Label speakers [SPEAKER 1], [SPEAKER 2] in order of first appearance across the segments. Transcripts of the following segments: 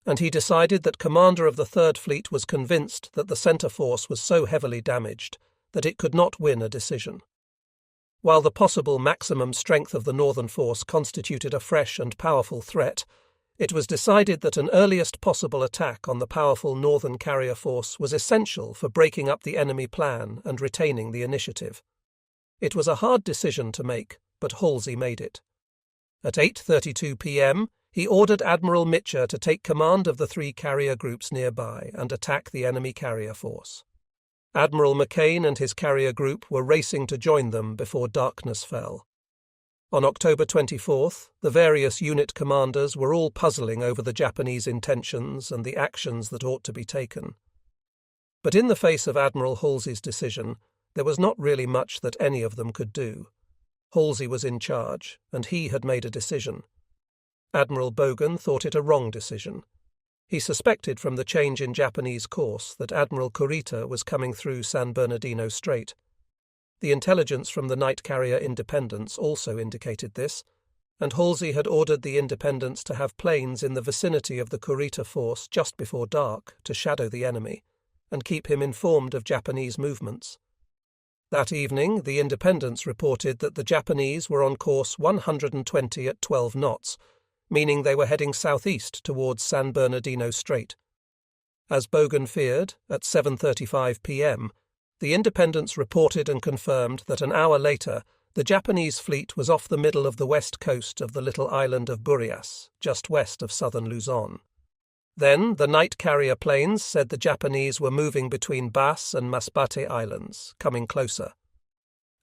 [SPEAKER 1] and he decided that commander of the Third Fleet was convinced that the center force was so heavily damaged that it could not win a decision. While the possible maximum strength of the Northern force constituted a fresh and powerful threat, it was decided that an earliest possible attack on the powerful Northern carrier force was essential for breaking up the enemy plan and retaining the initiative. It was a hard decision to make, but Halsey made it. At 8:32 p.m., he ordered Admiral Mitcher to take command of the 3 carrier groups nearby and attack the enemy carrier force. Admiral McCain and his carrier group were racing to join them before darkness fell. On October 24th, the various unit commanders were all puzzling over the Japanese intentions and the actions that ought to be taken. But in the face of Admiral Halsey's decision, there was not really much that any of them could do. Halsey was in charge, and he had made a decision. Admiral Bogan thought it a wrong decision. He suspected from the change in Japanese course that Admiral Kurita was coming through San Bernardino Strait. The intelligence from the night carrier Independence also indicated this, and Halsey had ordered the Independence to have planes in the vicinity of the Kurita force just before dark to shadow the enemy and keep him informed of Japanese movements. That evening, the Independence reported that the Japanese were on course 120 at 12 knots, meaning they were heading southeast towards San Bernardino Strait. As Bogan feared, at 7:35 p.m., the Independence reported and confirmed that an hour later the Japanese fleet was off the middle of the west coast of the little island of Burias, just west of southern Luzon. Then the night carrier planes said the Japanese were moving between Bass and Masbate Islands, coming closer.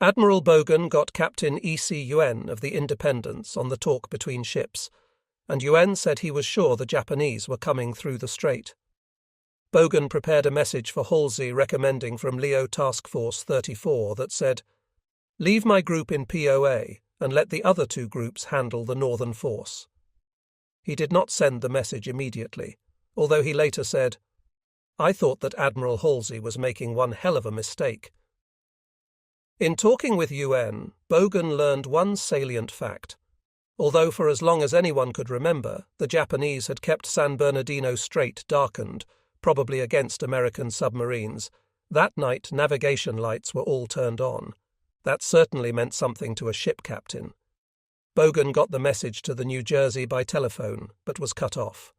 [SPEAKER 1] Admiral Bogan got Captain E.C. Yuen of the Independence on the talk between ships, and Yuen said he was sure the Japanese were coming through the strait. Bogan prepared a message for Halsey recommending from Leo Task Force 34 that said, "Leave my group in POA and let the other 2 groups handle the northern force." He did not send the message immediately, although he later said, "I thought that Admiral Halsey was making one hell of a mistake." In talking with Yuen, Bogan learned one salient fact. Although for as long as anyone could remember, the Japanese had kept San Bernardino Strait darkened, probably against American submarines, that night navigation lights were all turned on. That certainly meant something to a ship captain. Bogan got the message to the New Jersey by telephone, but was cut off.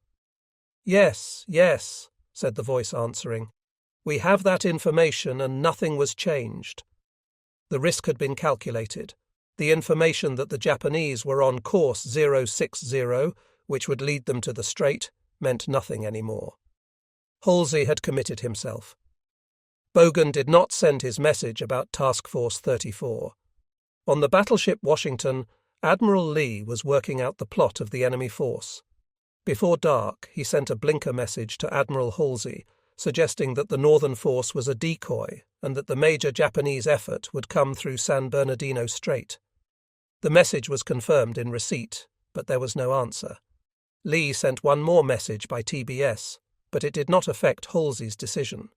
[SPEAKER 1] "Yes, yes," said the voice answering. "We have that information and nothing was changed." The risk had been calculated. The information that the Japanese were on course 060, which would lead them to the strait, meant nothing anymore. Halsey had committed himself. Bogan did not send his message about Task Force 34. On the battleship Washington, Admiral Lee was working out the plot of the enemy force. Before dark, he sent a blinker message to Admiral Halsey, suggesting that the northern force was a decoy and that the major Japanese effort would come through San Bernardino Strait. The message was confirmed in receipt, but there was no answer. Lee sent one more message by TBS, but it did not affect Halsey's decision.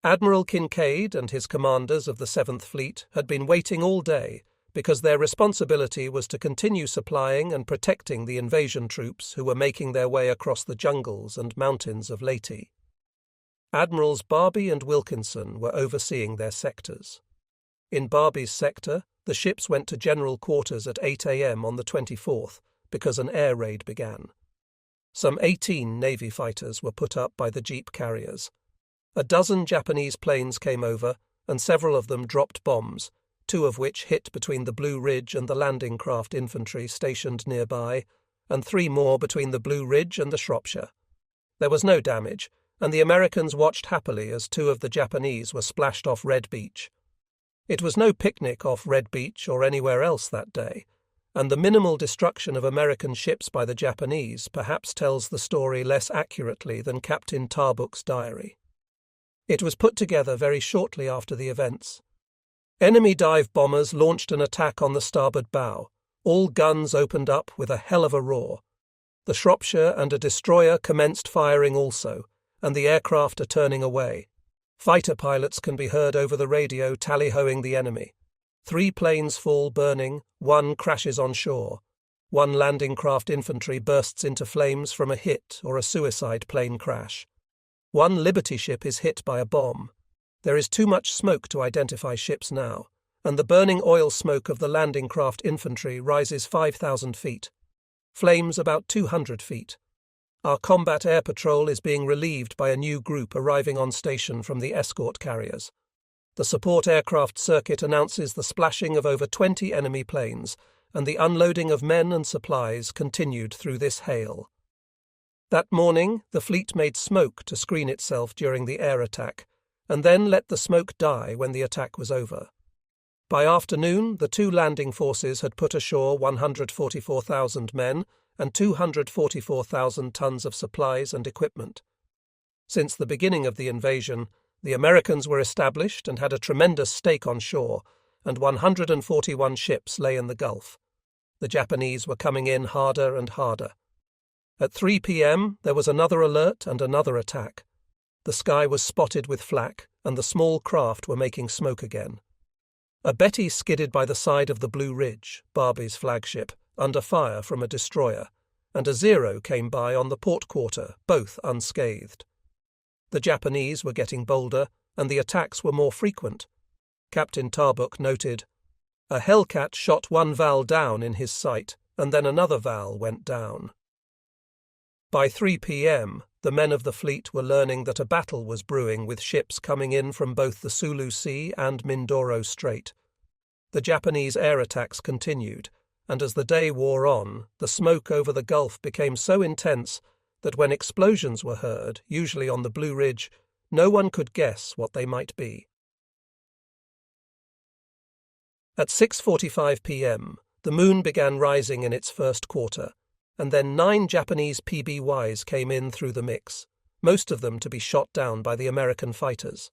[SPEAKER 1] Admiral Kincaid and his commanders of the 7th Fleet had been waiting all day because their responsibility was to continue supplying and protecting the invasion troops who were making their way across the jungles and mountains of Leyte. Admirals Barbie and Wilkinson were overseeing their sectors. In Barbie's sector, the ships went to general quarters at 8 a.m. on the 24th because an air raid began. Some 18 Navy fighters were put up by the jeep carriers. A dozen Japanese planes came over, and several of them dropped bombs, 2 of which hit between the Blue Ridge and the landing craft infantry stationed nearby, and 3 more between the Blue Ridge and the Shropshire. There was no damage, and the Americans watched happily as 2 of the Japanese were splashed off Red Beach. It was no picnic off Red Beach or anywhere else that day, and the minimal destruction of American ships by the Japanese perhaps tells the story less accurately than Captain Tarbuck's diary. It was put together very shortly after the events. Enemy dive bombers launched an attack on the starboard bow. All guns opened up with a hell of a roar. The Shropshire and a destroyer commenced firing also, and the aircraft are turning away. Fighter pilots can be heard over the radio tally-hoing the enemy. 3 planes fall burning, 1 crashes on shore. One landing craft infantry bursts into flames from a hit or a suicide plane crash. One Liberty ship is hit by a bomb. There is too much smoke to identify ships now, and the burning oil smoke of the landing craft infantry rises 5,000 feet. Flames about 200 feet. Our combat air patrol is being relieved by a new group arriving on station from the escort carriers. The support aircraft circuit announces the splashing of over 20 enemy planes, and the unloading of men and supplies continued through this hail. That morning, the fleet made smoke to screen itself during the air attack, and then let the smoke die when the attack was over. By afternoon, the two landing forces had put ashore 144,000 men and 244,000 tons of supplies and equipment. Since the beginning of the invasion, the Americans were established and had a tremendous stake on shore, and 141 ships lay in the Gulf. The Japanese were coming in harder and harder. At 3 p.m. there was another alert and another attack. The sky was spotted with flak, and the small craft were making smoke again. A Betty skidded by the side of the Blue Ridge, Barbie's flagship, under fire from a destroyer, and a Zero came by on the port quarter, both unscathed. The Japanese were getting bolder, and the attacks were more frequent. Captain Tarbuck noted, "A Hellcat shot one Val down in his sight, and then another Val went down." By 3 p.m., the men of the fleet were learning that a battle was brewing with ships coming in from both the Sulu Sea and Mindoro Strait. The Japanese air attacks continued, and as the day wore on, the smoke over the Gulf became so intense that when explosions were heard, usually on the Blue Ridge, no one could guess what they might be. At 6:45 p.m., the moon began rising in its first quarter, and then 9 Japanese PBYs came in through the mix, most of them to be shot down by the American fighters.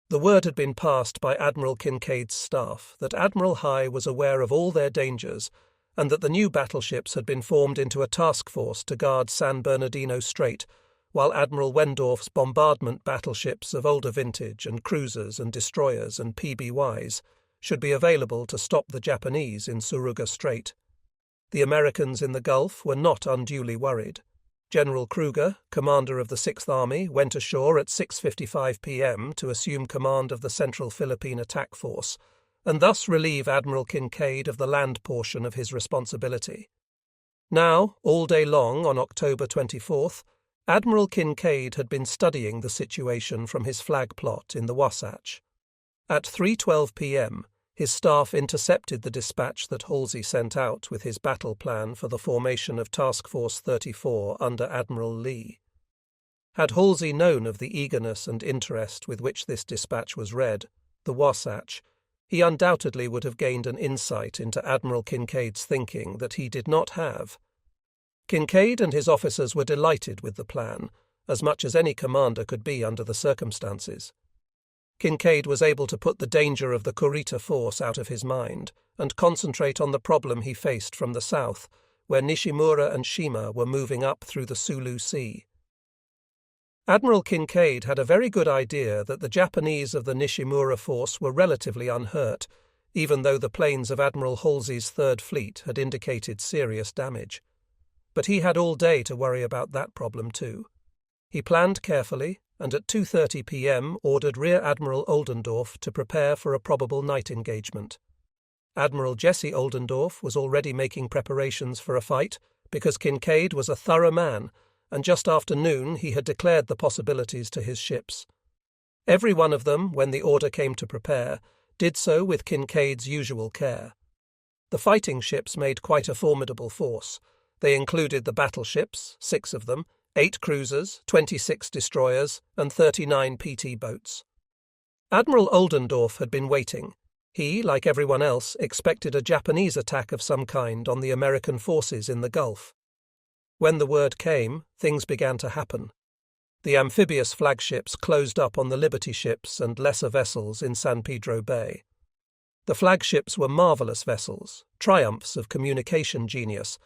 [SPEAKER 1] The word had been passed by Admiral Kinkaid's staff that Admiral High was aware of all their dangers and that the new battleships had been formed into a task force to guard San Bernardino Strait, while Admiral Wendorf's bombardment battleships of older vintage and cruisers and destroyers and PBYs should be available to stop the Japanese in Suruga Strait. The Americans in the Gulf were not unduly worried. General Kruger, commander of the Sixth Army, went ashore at 6:55 p.m. to assume command of the Central Philippine Attack Force, and thus relieve Admiral Kinkaid of the land portion of his responsibility. Now, all day long on October 24th, Admiral Kinkaid had been studying the situation from his flag plot in the Wasatch. At 3:12 p.m., his staff intercepted the dispatch that Halsey sent out with his battle plan for the formation of Task Force 34 under Admiral Lee. Had Halsey known of the eagerness and interest with which this dispatch was read, the Wasatch, he undoubtedly would have gained an insight into Admiral Kinkaid's thinking that he did not have. Kinkaid and his officers were delighted with the plan, as much as any commander could be under the circumstances. Kinkaid was able to put the danger of the Kurita force out of his mind and concentrate on the problem he faced from the south, where Nishimura and Shima were moving up through the Sulu Sea. Admiral Kinkaid had a very good idea that the Japanese of the Nishimura force were relatively unhurt, even though the planes of Admiral Halsey's Third Fleet had indicated serious damage. But he had all day to worry about that problem too. He planned carefully, and at 2:30 p.m. ordered Rear Admiral Oldendorf to prepare for a probable night engagement. Admiral Jesse Oldendorf was already making preparations for a fight because Kinkaid was a thorough man, and just after noon he had declared the possibilities to his ships. Every one of them, when the order came to prepare, did so with Kinkaid's usual care. The fighting ships made quite a formidable force. They included the battleships, 6 of them, 8 cruisers, 26 destroyers, and 39 PT boats. Admiral Oldendorf had been waiting. He, like everyone else, expected a Japanese attack of some kind on the American forces in the Gulf. When the word came, things began to happen. The amphibious flagships closed up on the Liberty ships and lesser vessels in San Pedro Bay. The flagships were marvelous vessels, triumphs of communication genius,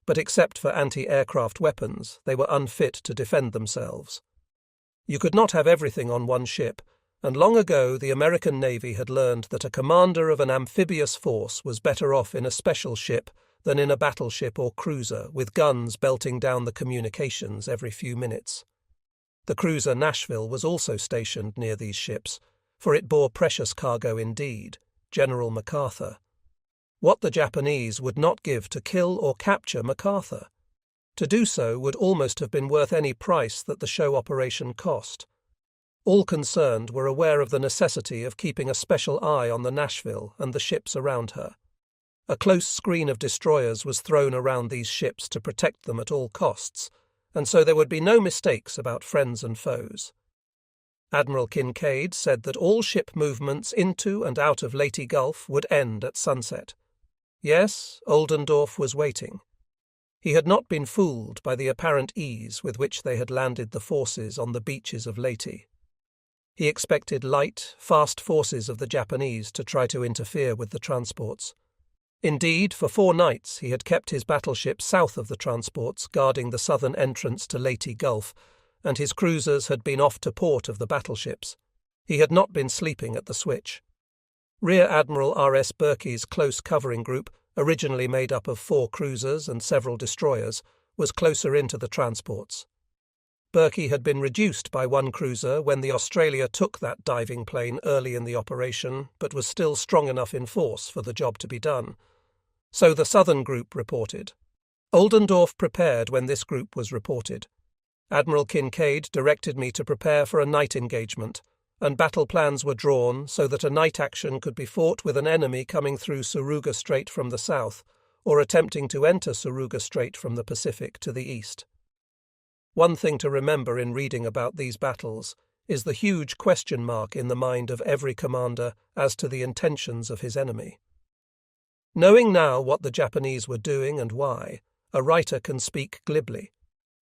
[SPEAKER 1] but except for anti-aircraft weapons, they were unfit to defend themselves. You could not have everything on one ship, and long ago the American Navy had learned that a commander of an amphibious force was better off in a special ship than in a battleship or cruiser with guns belting down the communications every few minutes. The cruiser Nashville was also stationed near these ships, for it bore precious cargo indeed, General MacArthur. What the Japanese would not give to kill or capture MacArthur? To do so would almost have been worth any price that the show operation cost. All concerned were aware of the necessity of keeping a special eye on the Nashville and the ships around her. A close screen of destroyers was thrown around these ships to protect them at all costs, and so there would be no mistakes about friends and foes. Admiral Kinkaid said that all ship movements into and out of Leyte Gulf would end at sunset. Yes, Oldendorf was waiting. He had not been fooled by the apparent ease with which they had landed the forces on the beaches of Leyte. He expected light, fast forces of the Japanese to try to interfere with the transports. Indeed, for 4 nights he had kept his battleships south of the transports guarding the southern entrance to Leyte Gulf, and his cruisers had been off to port of the battleships. He had not been sleeping at the switch. Rear Admiral R.S. Berkey's close covering group, originally made up of 4 cruisers and several destroyers, was closer into the transports. Berkey had been reduced by 1 cruiser when the Australia took that diving plane early in the operation, but was still strong enough in force for the job to be done. So the southern group reported. Oldendorf prepared when this group was reported. Admiral Kinkaid directed me to prepare for a night engagement, and battle plans were drawn so that a night action could be fought with an enemy coming through Suruga Strait from the south, or attempting to enter Suruga Strait from the Pacific to the east. One thing to remember in reading about these battles is the huge question mark in the mind of every commander as to the intentions of his enemy. Knowing now what the Japanese were doing and why, a writer can speak glibly,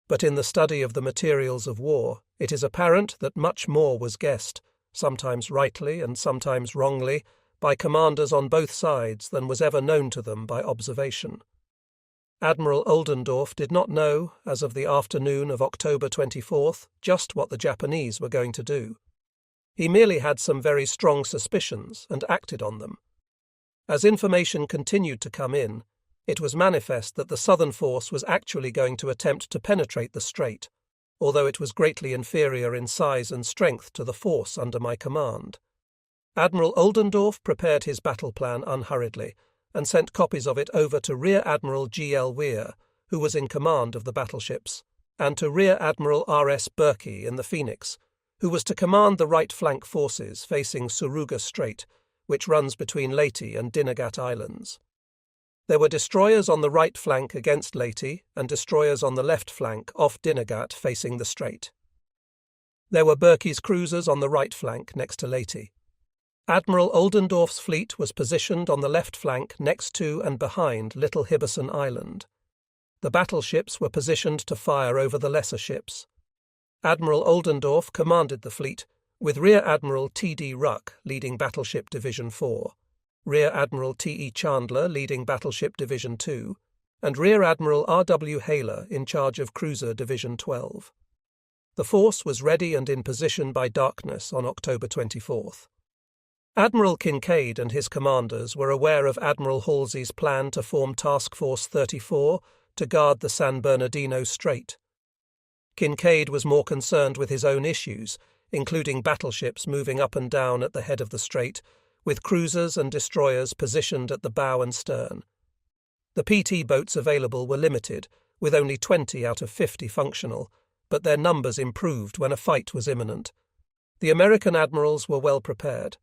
[SPEAKER 1] but in the study of the materials of war, it is apparent that much more was guessed, sometimes rightly and sometimes wrongly, by commanders on both sides than was ever known to them by observation. Admiral Oldendorf did not know, as of the afternoon of October 24th, just what the Japanese were going to do. He merely had some very strong suspicions and acted on them. As information continued to come in, it was manifest that the southern force was actually going to attempt to penetrate the strait, although it was greatly inferior in size and strength to the force under my command. Admiral Oldendorf prepared his battle plan unhurriedly, and sent copies of it over to Rear Admiral G.L. Weir, who was in command of the battleships, and to Rear Admiral R.S. Berkey in the Phoenix, who was to command the right flank forces facing Suruga Strait, which runs between Leyte and Dinagat Islands. There were destroyers on the right flank against Leyte and destroyers on the left flank off Dinagat facing the strait. There were Berkey's cruisers on the right flank next to Leyte. Admiral Oldendorf's fleet was positioned on the left flank next to and behind Little Hibberson Island. The battleships were positioned to fire over the lesser ships. Admiral Oldendorf commanded the fleet, with Rear Admiral T.D. Ruck leading Battleship Division 4, Rear Admiral T.E. Chandler leading Battleship Division 2, and Rear Admiral R.W. Haler in charge of Cruiser Division 12. The force was ready and in position by darkness on October 24th. Admiral Kinkaid and his commanders were aware of Admiral Halsey's plan to form Task Force 34 to guard the San Bernardino Strait. Kinkaid was more concerned with his own issues, including battleships moving up and down at the head of the strait, with cruisers and destroyers positioned at the bow and stern. The PT boats available were limited, with only 20 out of 50 functional, but their numbers improved when a fight was imminent. The American admirals were well prepared.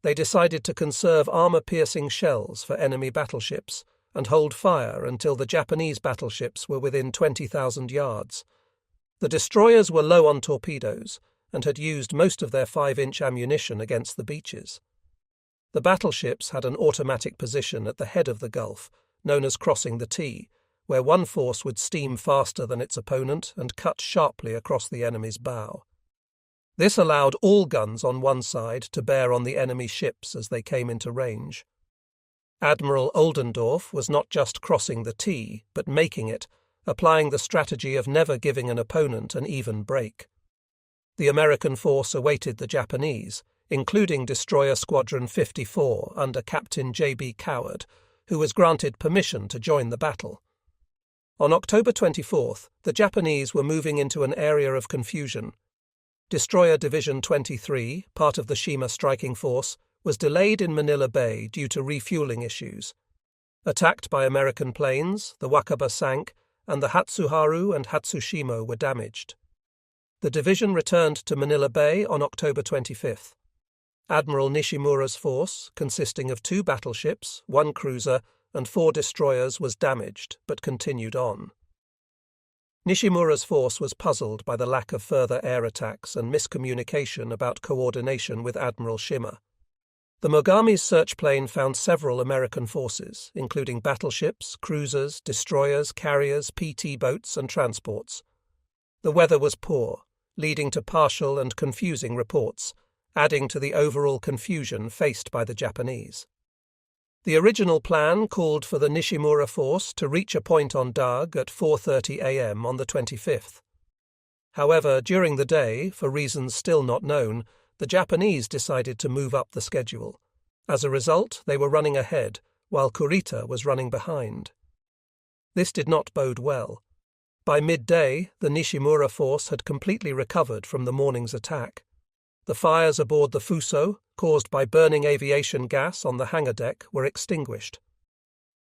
[SPEAKER 1] They decided to conserve armor-piercing shells for enemy battleships and hold fire until the Japanese battleships were within 20,000 yards. The destroyers were low on torpedoes and had used most of their 5-inch ammunition against the beaches. The battleships had an automatic position at the head of the Gulf, known as crossing the T, where one force would steam faster than its opponent and cut sharply across the enemy's bow. This allowed all guns on one side to bear on the enemy ships as they came into range. Admiral Oldendorf was not just crossing the T, but making it, applying the strategy of never giving an opponent an even break. The American force awaited the Japanese, including Destroyer Squadron 54 under Captain J.B. Coward, who was granted permission to join the battle. On October 24th, the Japanese were moving into an area of confusion. Destroyer Division 23, part of the Shima striking force, was delayed in Manila Bay due to refueling issues. Attacked by American planes, the Wakaba sank, and the Hatsuharu and Hatsushima were damaged. The division returned to Manila Bay on October 25th. Admiral Nishimura's force, consisting of 2 battleships, 1 cruiser, and 4 destroyers, was damaged, but continued on. Nishimura's force was puzzled by the lack of further air attacks and miscommunication about coordination with Admiral Shima. The Mogami's search plane found several American forces, including battleships, cruisers, destroyers, carriers, PT boats, and transports. The weather was poor, leading to partial and confusing reports, adding to the overall confusion faced by the Japanese. The original plan called for the Nishimura force to reach a point on Dag at 4:30 a.m. on the 25th. However, during the day, for reasons still not known, the Japanese decided to move up the schedule. As a result, they were running ahead, while Kurita was running behind. This did not bode well. By midday, the Nishimura force had completely recovered from the morning's attack. The fires aboard the Fuso, caused by burning aviation gas on the hangar deck, were extinguished.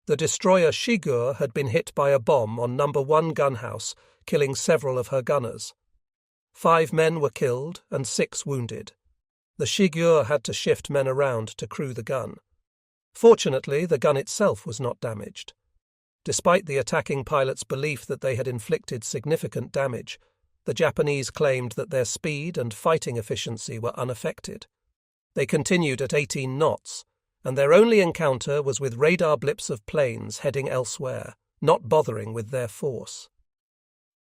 [SPEAKER 1] The destroyer Shigur had been hit by a bomb on No. 1 gunhouse, killing several of her gunners. 5 men were killed and 6 wounded. The Shigur had to shift men around to crew the gun. Fortunately, the gun itself was not damaged. Despite the attacking pilot's belief that they had inflicted significant damage, the Japanese claimed that their speed and fighting efficiency were unaffected. They continued at 18 knots, and their only encounter was with radar blips of planes heading elsewhere, not bothering with their force.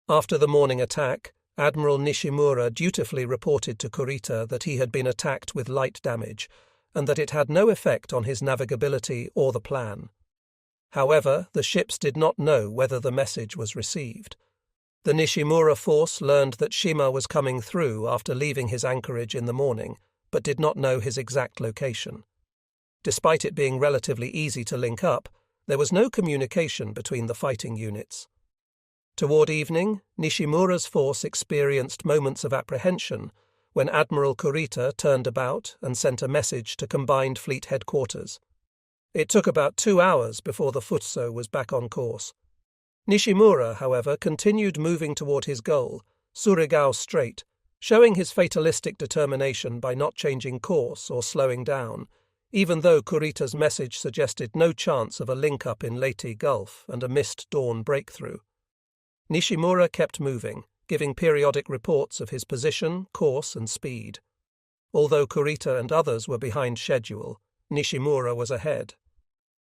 [SPEAKER 1] After the morning attack, Admiral Nishimura dutifully reported to Kurita that he had been attacked with light damage, and that it had no effect on his navigability or the plan. However, the ships did not know whether the message was received. The Nishimura force learned that Shima was coming through after leaving his anchorage in the morning, but did not know his exact location. Despite it being relatively easy to link up, there was no communication between the fighting units. Toward evening, Nishimura's force experienced moments of apprehension when Admiral Kurita turned about and sent a message to Combined Fleet Headquarters. It took about 2 hours before the Fuso was back on course. Nishimura, however, continued moving toward his goal, Surigao Strait, showing his fatalistic determination by not changing course or slowing down, even though Kurita's message suggested no chance of a link-up in Leyte Gulf and a missed dawn breakthrough. Nishimura kept moving, giving periodic reports of his position, course, and speed. Although Kurita and others were behind schedule, Nishimura was ahead.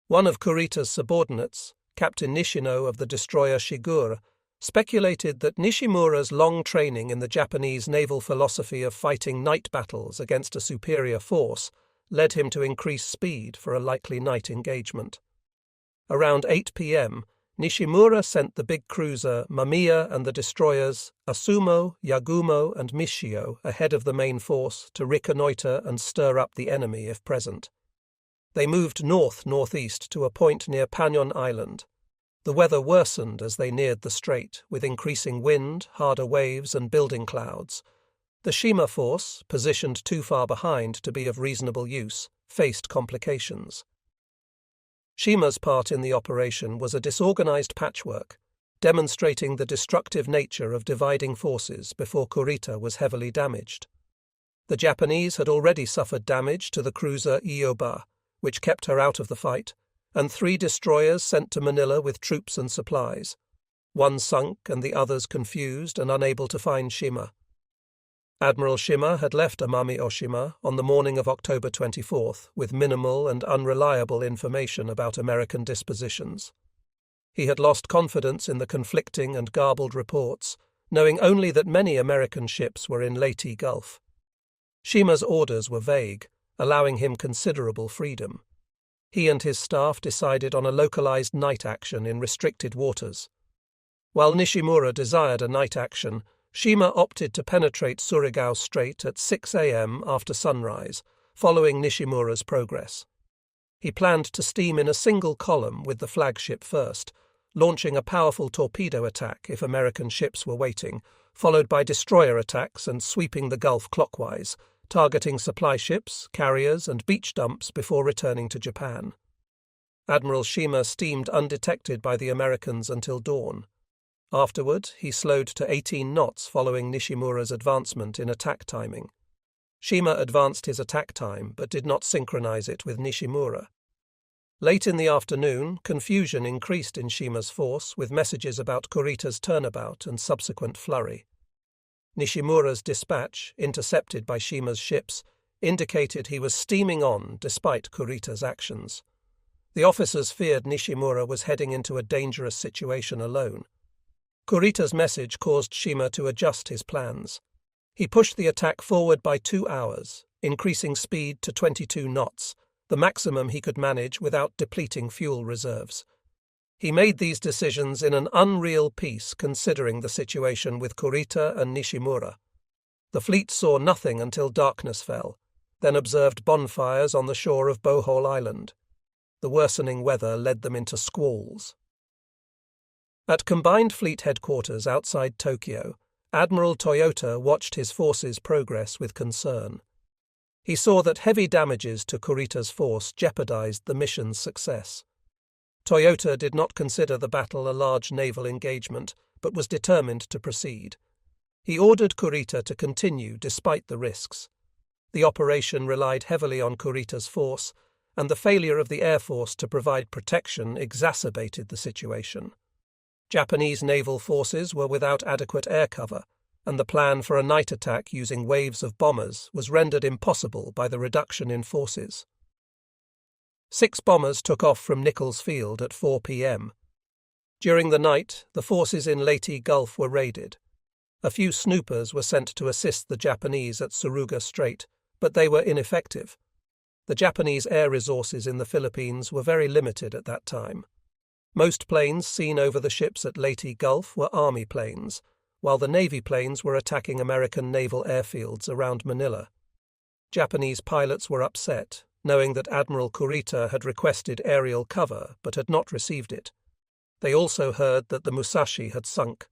[SPEAKER 1] One of Kurita's subordinates, Captain Nishino of the destroyer Shigur, speculated that Nishimura's long training in the Japanese naval philosophy of fighting night battles against a superior force led him to increase speed for a likely night engagement. Around 8 p.m., Nishimura sent the big cruiser Mamiya and the destroyers Asumo, Yagumo, and Mishio ahead of the main force to reconnoitre and stir up the enemy if present. They moved north-northeast to a point near Panyon Island. The weather worsened as they neared the strait, with increasing wind, harder waves, and building clouds. The Shima force, positioned too far behind to be of reasonable use, faced complications. Shima's part in the operation was a disorganized patchwork, demonstrating the destructive nature of dividing forces before Kurita was heavily damaged. The Japanese had already suffered damage to the cruiser Ioba, which kept her out of the fight, and 3 destroyers sent to Manila with troops and supplies. 1 sunk and the others confused and unable to find Shima. Admiral Shima had left Amami Oshima on the morning of October 24th with minimal and unreliable information about American dispositions. He had lost confidence in the conflicting and garbled reports, knowing only that many American ships were in Leyte Gulf. Shima's orders were vague, allowing him considerable freedom. He and his staff decided on a localized night action in restricted waters. While Nishimura desired a night action, Shima opted to penetrate Surigao Strait at 6 a.m. after sunrise, following Nishimura's progress. He planned to steam in a single column with the flagship first, launching a powerful torpedo attack if American ships were waiting, followed by destroyer attacks and sweeping the Gulf clockwise, targeting supply ships, carriers, and beach dumps before returning to Japan. Admiral Shima steamed undetected by the Americans until dawn. Afterward, he slowed to 18 knots following Nishimura's advancement in attack timing. Shima advanced his attack time but did not synchronize it with Nishimura. Late in the afternoon, confusion increased in Shima's force with messages about Kurita's turnabout and subsequent flurry. Nishimura's dispatch, intercepted by Shima's ships, indicated he was steaming on despite Kurita's actions. The officers feared Nishimura was heading into a dangerous situation alone. Kurita's message caused Shima to adjust his plans. He pushed the attack forward by 2 hours, increasing speed to 22 knots, the maximum he could manage without depleting fuel reserves. He made these decisions in an unreal peace considering the situation with Kurita and Nishimura. The fleet saw nothing until darkness fell, then observed bonfires on the shore of Bohol Island. The worsening weather led them into squalls. At Combined Fleet Headquarters outside Tokyo, Admiral Toyota watched his force's progress with concern. He saw that heavy damages to Kurita's force jeopardized the mission's success. Toyota did not consider the battle a large naval engagement, but was determined to proceed. He ordered Kurita to continue despite the risks. The operation relied heavily on Kurita's force, and the failure of the Air Force to provide protection exacerbated the situation. Japanese naval forces were without adequate air cover, and the plan for a night attack using waves of bombers was rendered impossible by the reduction in forces. 6 bombers took off from Nichols Field at 4 p.m. During the night, the forces in Leyte Gulf were raided. A few snoopers were sent to assist the Japanese at Suruga Strait, but they were ineffective. The Japanese air resources in the Philippines were very limited at that time. Most planes seen over the ships at Leyte Gulf were Army planes, while the Navy planes were attacking American naval airfields around Manila. Japanese pilots were upset, knowing that Admiral Kurita had requested aerial cover but had not received it. They also heard that the Musashi had sunk.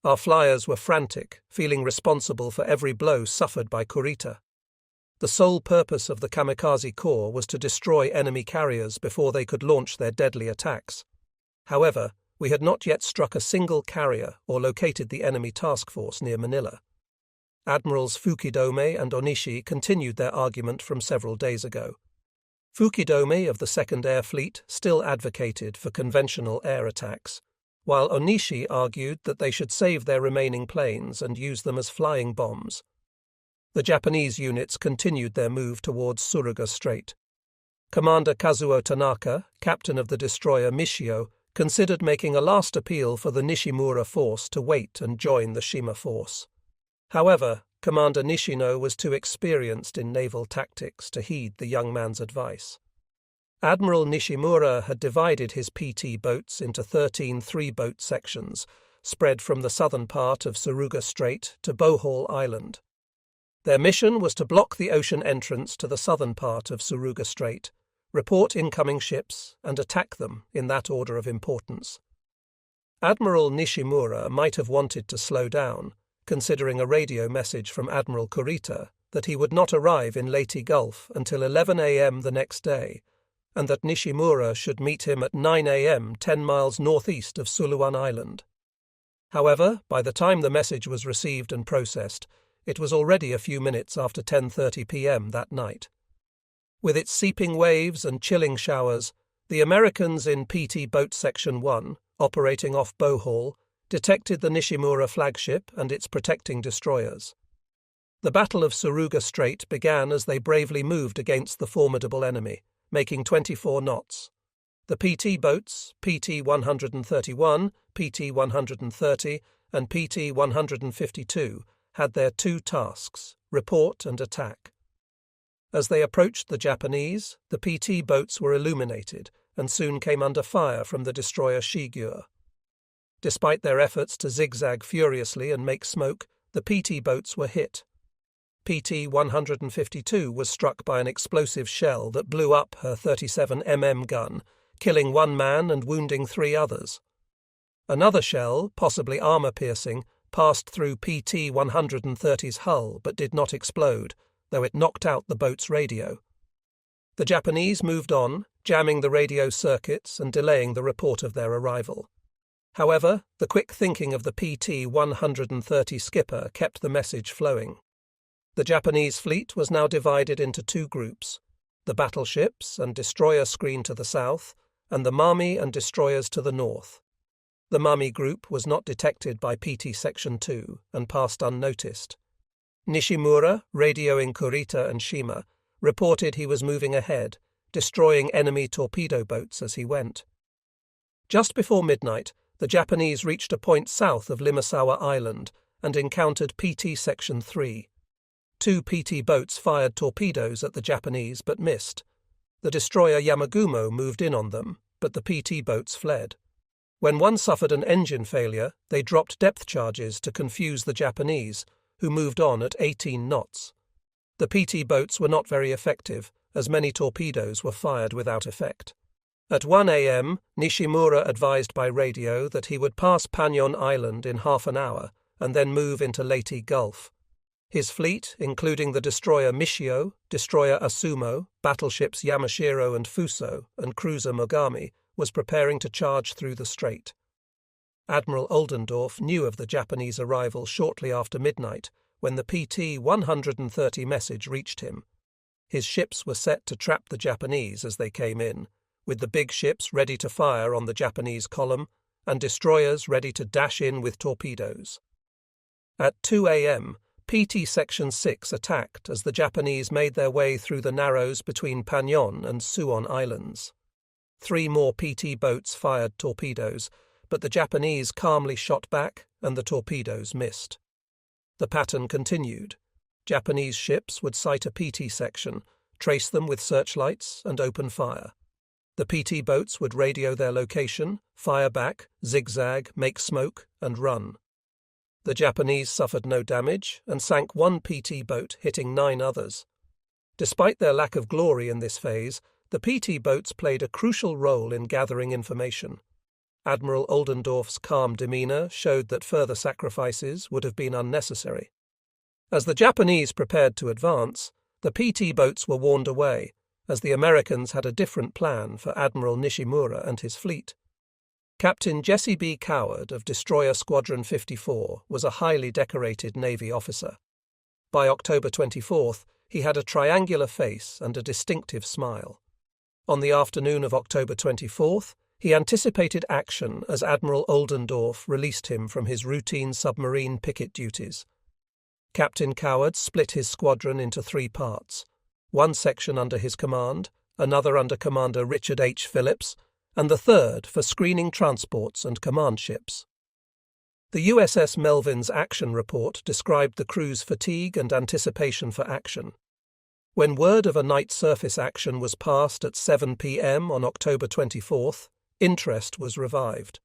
[SPEAKER 1] Our flyers were frantic, feeling responsible for every blow suffered by Kurita. The sole purpose of the kamikaze corps was to destroy enemy carriers before they could launch their deadly attacks. However, we had not yet struck a single carrier or located the enemy task force near Manila. Admirals Fukidome and Onishi continued their argument from several days ago. Fukidome of the 2nd Air Fleet still advocated for conventional air attacks, while Onishi argued that they should save their remaining planes and use them as flying bombs. The Japanese units continued their move towards Suruga Strait. Commander Kazuo Tanaka, captain of the destroyer Mishio, considered making a last appeal for the Nishimura force to wait and join the Shima force. However, Commander Nishino was too experienced in naval tactics to heed the young man's advice. Admiral Nishimura had divided his PT boats into 13 3-boat sections, spread from the southern part of Suruga Strait to Bohol Island. Their mission was to block the ocean entrance to the southern part of Suruga Strait, report incoming ships, and attack them in that order of importance. Admiral Nishimura might have wanted to slow down, considering a radio message from Admiral Kurita that he would not arrive in Leyte Gulf until 11 a.m. the next day, and that Nishimura should meet him at 9 a.m. 10 miles northeast of Suluan Island. However, by the time the message was received and processed, it was already a few minutes after 10:30 p.m. that night. With its seeping waves and chilling showers, the Americans in PT Boat Section 1, operating off Bohol, detected the Nishimura flagship and its protecting destroyers. The Battle of Suruga Strait began as they bravely moved against the formidable enemy, making 24 knots. The PT boats, PT-131, PT-130, and PT-152, had their 2 tasks, report and attack. As they approached the Japanese, the PT boats were illuminated and soon came under fire from the destroyer Shigure. Despite their efforts to zigzag furiously and make smoke, the PT boats were hit. PT-152 was struck by an explosive shell that blew up her 37mm gun, killing one man and wounding 3 others. Another shell, possibly armor-piercing, passed through PT-130's hull but did not explode, though it knocked out the boat's radio. The Japanese moved on, jamming the radio circuits and delaying the report of their arrival. However, the quick thinking of the PT-130 skipper kept the message flowing. The Japanese fleet was now divided into 2 groups, the battleships and destroyer screen to the south, and the Mami and destroyers to the north. The Mami group was not detected by PT Section 2 and passed unnoticed. Nishimura, radioing Kurita and Shima, reported he was moving ahead, destroying enemy torpedo boats as he went. Just before midnight, the Japanese reached a point south of Limasawa Island and encountered PT Section 3. 2 PT boats fired torpedoes at the Japanese but missed. The destroyer Yamagumo moved in on them, but the PT boats fled. When one suffered an engine failure, they dropped depth charges to confuse the Japanese, who moved on at 18 knots. The PT boats were not very effective, as many torpedoes were fired without effect. At 1 a.m., Nishimura advised by radio that he would pass Panyon Island in half an hour and then move into Leyte Gulf. His fleet, including the destroyer Michio, destroyer Asumo, battleships Yamashiro and Fuso, and cruiser Mogami, was preparing to charge through the strait. Admiral Oldendorf knew of the Japanese arrival shortly after midnight, when the PT-130 message reached him. His ships were set to trap the Japanese as they came in, with the big ships ready to fire on the Japanese column and destroyers ready to dash in with torpedoes. At 2 a.m., PT Section 6 attacked as the Japanese made their way through the narrows between Panyon and Suwon Islands. 3 more PT boats fired torpedoes, but the Japanese calmly shot back and the torpedoes missed. The pattern continued. Japanese ships would sight a PT section, trace them with searchlights, and open fire. The PT boats would radio their location, fire back, zigzag, make smoke, and run. The Japanese suffered no damage and sank 1 PT boat, hitting 9 others. Despite their lack of glory in this phase, the PT boats played a crucial role in gathering information. Admiral Oldendorf's calm demeanour showed that further sacrifices would have been unnecessary. As the Japanese prepared to advance, the PT boats were warned away, as the Americans had a different plan for Admiral Nishimura and his fleet. Captain Jesse B. Coward of Destroyer Squadron 54 was a highly decorated Navy officer. By October 24th, he had a triangular face and a distinctive smile. On the afternoon of October 24th, he anticipated action as Admiral Oldendorf released him from his routine submarine picket duties. Captain Coward split his squadron into 3 parts, 1 section under his command, another under Commander Richard H. Phillips, and the 3rd for screening transports and command ships. The USS Melvin's action report described the crew's fatigue and anticipation for action. When word of a night surface action was passed at 7 p.m. on October 24th, interest was revived.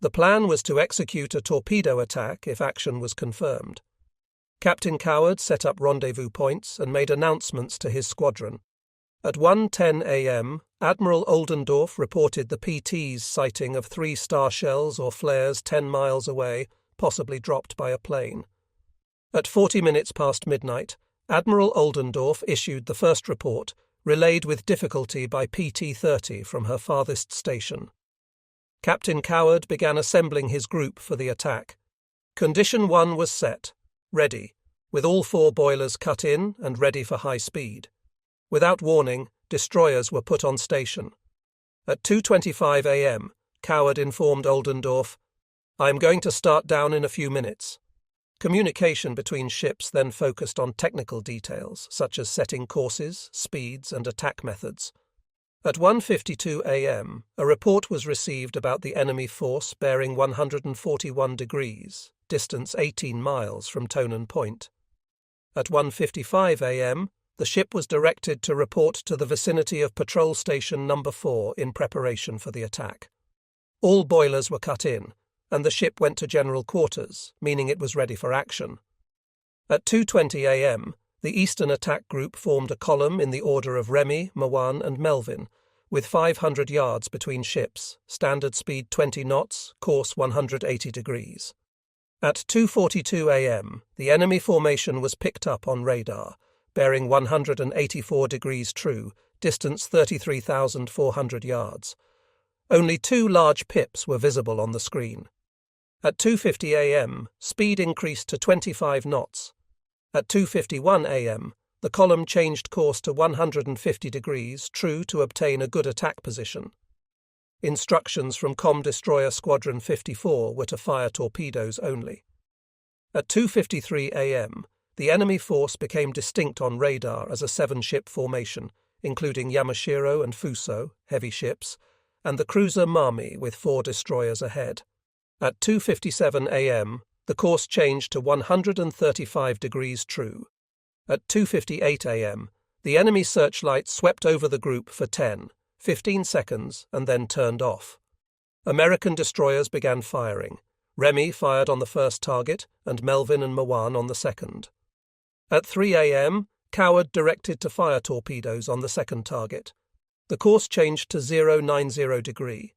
[SPEAKER 1] The plan was to execute a torpedo attack if action was confirmed. Captain Coward set up rendezvous points and made announcements to his squadron. At 1:10 a.m., Admiral Oldendorf reported the PT's sighting of 3 star shells or flares 10 miles away, possibly dropped by a plane. At 40 minutes past midnight, Admiral Oldendorf issued the first report, relayed with difficulty by PT-30 from her farthest station. Captain Coward began assembling his group for the attack. Condition 1 was set, ready, with all 4 boilers cut in and ready for high speed. Without warning, destroyers were put on station. At 2:25 a.m., Coward informed Oldendorf, "I am going to start down in a few minutes." Communication between ships then focused on technical details, such as setting courses, speeds, and attack methods. At 1:52 a.m., a report was received about the enemy force bearing 141 degrees, distance 18 miles from Tonen Point. At 1:55 a.m., the ship was directed to report to the vicinity of Patrol Station No. 4 in preparation for the attack. All boilers were cut in, and the ship went to general quarters, meaning it was ready for action. At 2:20 a.m., the Eastern Attack Group formed a column in the order of Remy, Mawan and Melvin, with 500 yards between ships, standard speed 20 knots, course 180 degrees. At 2:42 a.m., the enemy formation was picked up on radar, bearing 184 degrees true, distance 33,400 yards. Only 2 large pips were visible on the screen. At 2:50 a.m., speed increased to 25 knots. At 2:51 a.m., the column changed course to 150 degrees true to obtain a good attack position. Instructions from Com Destroyer Squadron 54 were to fire torpedoes only. At 2:53 a.m., the enemy force became distinct on radar as a 7-ship formation, including Yamashiro and Fuso, heavy ships, and the cruiser Mami with 4 destroyers ahead. At 2:57 a.m., the course changed to 135 degrees true. At 2:58 a.m., the enemy searchlight swept over the group for 15 seconds and then turned off. American destroyers began firing. Remy fired on the first target and Melvin and Mawan on the second. At 3 a.m., Coward directed to fire torpedoes on the second target. The course changed to 090 degree.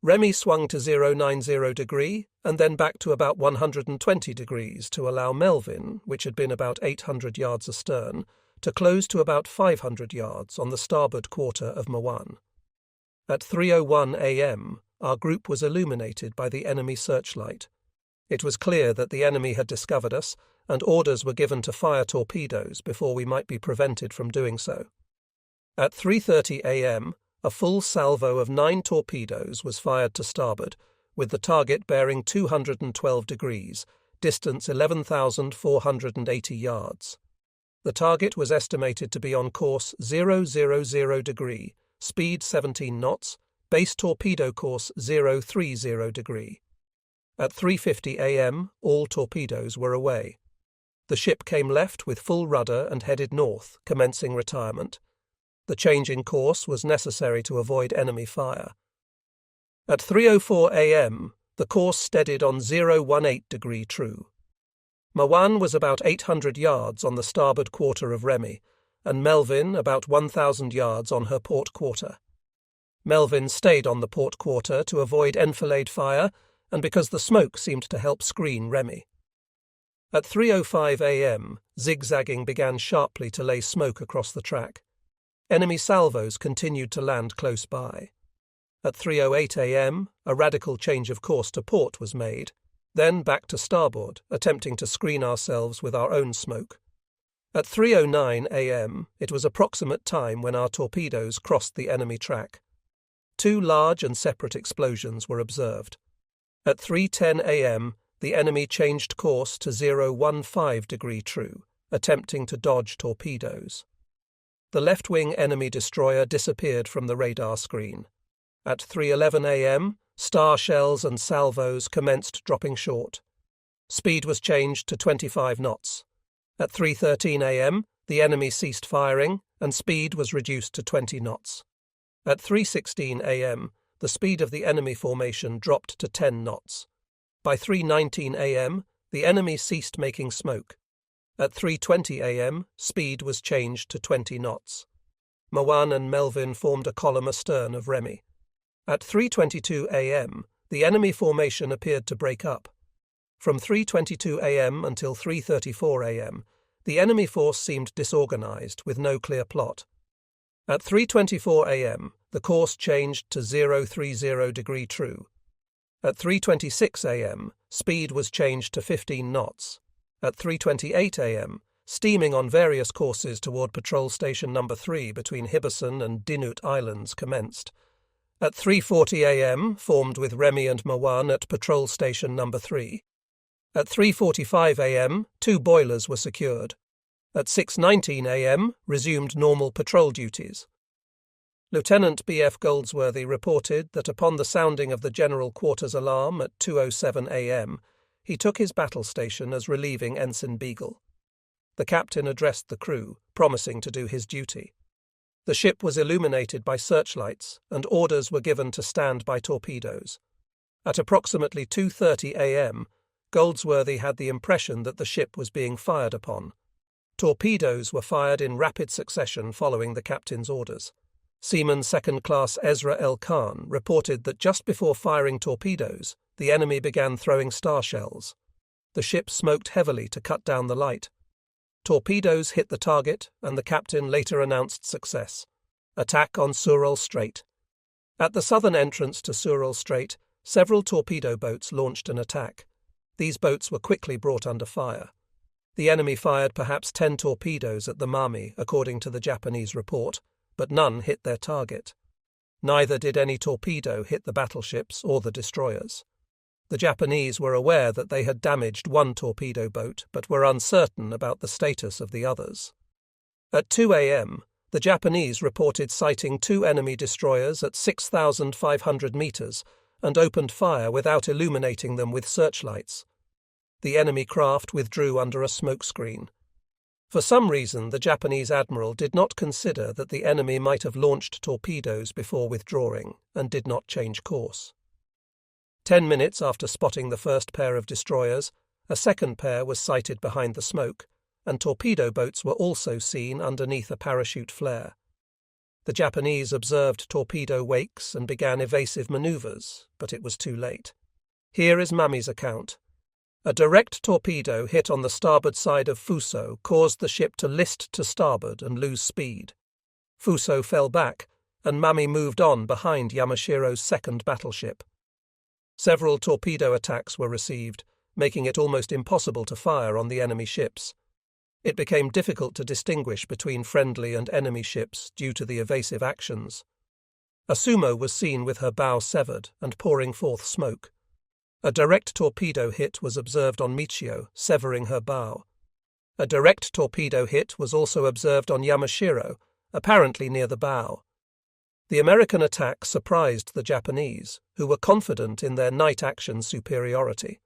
[SPEAKER 1] Remy swung to 090 degree and then back to about 120 degrees to allow Melvin, which had been about 800 yards astern, to close to about 500 yards on the starboard quarter of Mawan. At 3:01 a.m., our group was illuminated by the enemy searchlight. It was clear that the enemy had discovered us, and orders were given to fire torpedoes before we might be prevented from doing so. At 3:30 a.m., a full salvo of 9 torpedoes was fired to starboard, with the target bearing 212 degrees, distance 11,480 yards. The target was estimated to be on course 000 degree, speed 17 knots, base torpedo course 030 degree. At 3:50 a.m., all torpedoes were away. The ship came left with full rudder and headed north, commencing retirement. The change in course was necessary to avoid enemy fire. At 3:04 a.m., the course steadied on 018 degree true. Mawan was about 800 yards on the starboard quarter of Remy, and Melvin about 1,000 yards on her port quarter. Melvin stayed on the port quarter to avoid enfilade fire and because the smoke seemed to help screen Remy. At 3:05 a.m., zigzagging began sharply to lay smoke across the track. Enemy salvos continued to land close by. At 3:08 a.m., a radical change of course to port was made, then back to starboard, attempting to screen ourselves with our own smoke. At 3:09 a.m., it was approximate time when our torpedoes crossed the enemy track. 2 large and separate explosions were observed. At 3:10 a.m., the enemy changed course to 015 degree true, attempting to dodge torpedoes. The left-wing enemy destroyer disappeared from the radar screen. At 3:11 a.m., star shells and salvos commenced dropping short. Speed was changed to 25 knots. At 3:13 a.m., the enemy ceased firing, and speed was reduced to 20 knots. At 3:16 a.m., the speed of the enemy formation dropped to 10 knots. By 3:19 a.m., the enemy ceased making smoke. At 3:20 a.m., speed was changed to 20 knots. Mawan and Melvin formed a column astern of Remy. At 3:22 a.m., the enemy formation appeared to break up. From 3:22 a.m. until 3:34 a.m., the enemy force seemed disorganized, with no clear plot. At 3:24 a.m., the course changed to 030 degree true. At 3:26 a.m., speed was changed to 15 knots. At 3:28 a.m., steaming on various courses toward Patrol Station No. 3 between Hibberson and Dinut Islands commenced. At 3:40 a.m., formed with Remy and Mawan at Patrol Station No. 3. At 3:45 a.m., 2 boilers were secured. At 6:19 a.m., resumed normal patrol duties. Lieutenant B.F. Goldsworthy reported that upon the sounding of the general quarters alarm at 2:07 a.m., he took his battle station as relieving Ensign Beagle. The captain addressed the crew, promising to do his duty. The ship was illuminated by searchlights, and orders were given to stand by torpedoes. At approximately 2:30 a.m., Goldsworthy had the impression that the ship was being fired upon. Torpedoes were fired in rapid succession following the captain's orders. Seaman Second Class Ezra L. Khan reported that just before firing torpedoes, the enemy began throwing star shells. The ship smoked heavily to cut down the light. Torpedoes hit the target, and the captain later announced success. Attack on Surrey Strait. At the southern entrance to Surrey Strait, several torpedo boats launched an attack. These boats were quickly brought under fire. The enemy fired perhaps 10 torpedoes at the Mami, according to the Japanese report, but none hit their target. Neither did any torpedo hit the battleships or the destroyers. The Japanese were aware that they had damaged one torpedo boat, but were uncertain about the status of the others. At 2 a.m., the Japanese reported sighting 2 enemy destroyers at 6,500 meters and opened fire without illuminating them with searchlights. The enemy craft withdrew under a smokescreen. For some reason, the Japanese admiral did not consider that the enemy might have launched torpedoes before withdrawing and did not change course. 10 minutes after spotting the first pair of destroyers, a second pair was sighted behind the smoke, and torpedo boats were also seen underneath a parachute flare. The Japanese observed torpedo wakes and began evasive maneuvers, but it was too late. Here is Mami's account. A direct torpedo hit on the starboard side of Fuso caused the ship to list to starboard and lose speed. Fuso fell back, and Mami moved on behind Yamashiro's second battleship. Several torpedo attacks were received, making it almost impossible to fire on the enemy ships. It became difficult to distinguish between friendly and enemy ships due to the evasive actions. A Sumo was seen with her bow severed and pouring forth smoke. A direct torpedo hit was observed on Michio, severing her bow. A direct torpedo hit was also observed on Yamashiro, apparently near the bow. The American attack surprised the Japanese, who were confident in their night action superiority.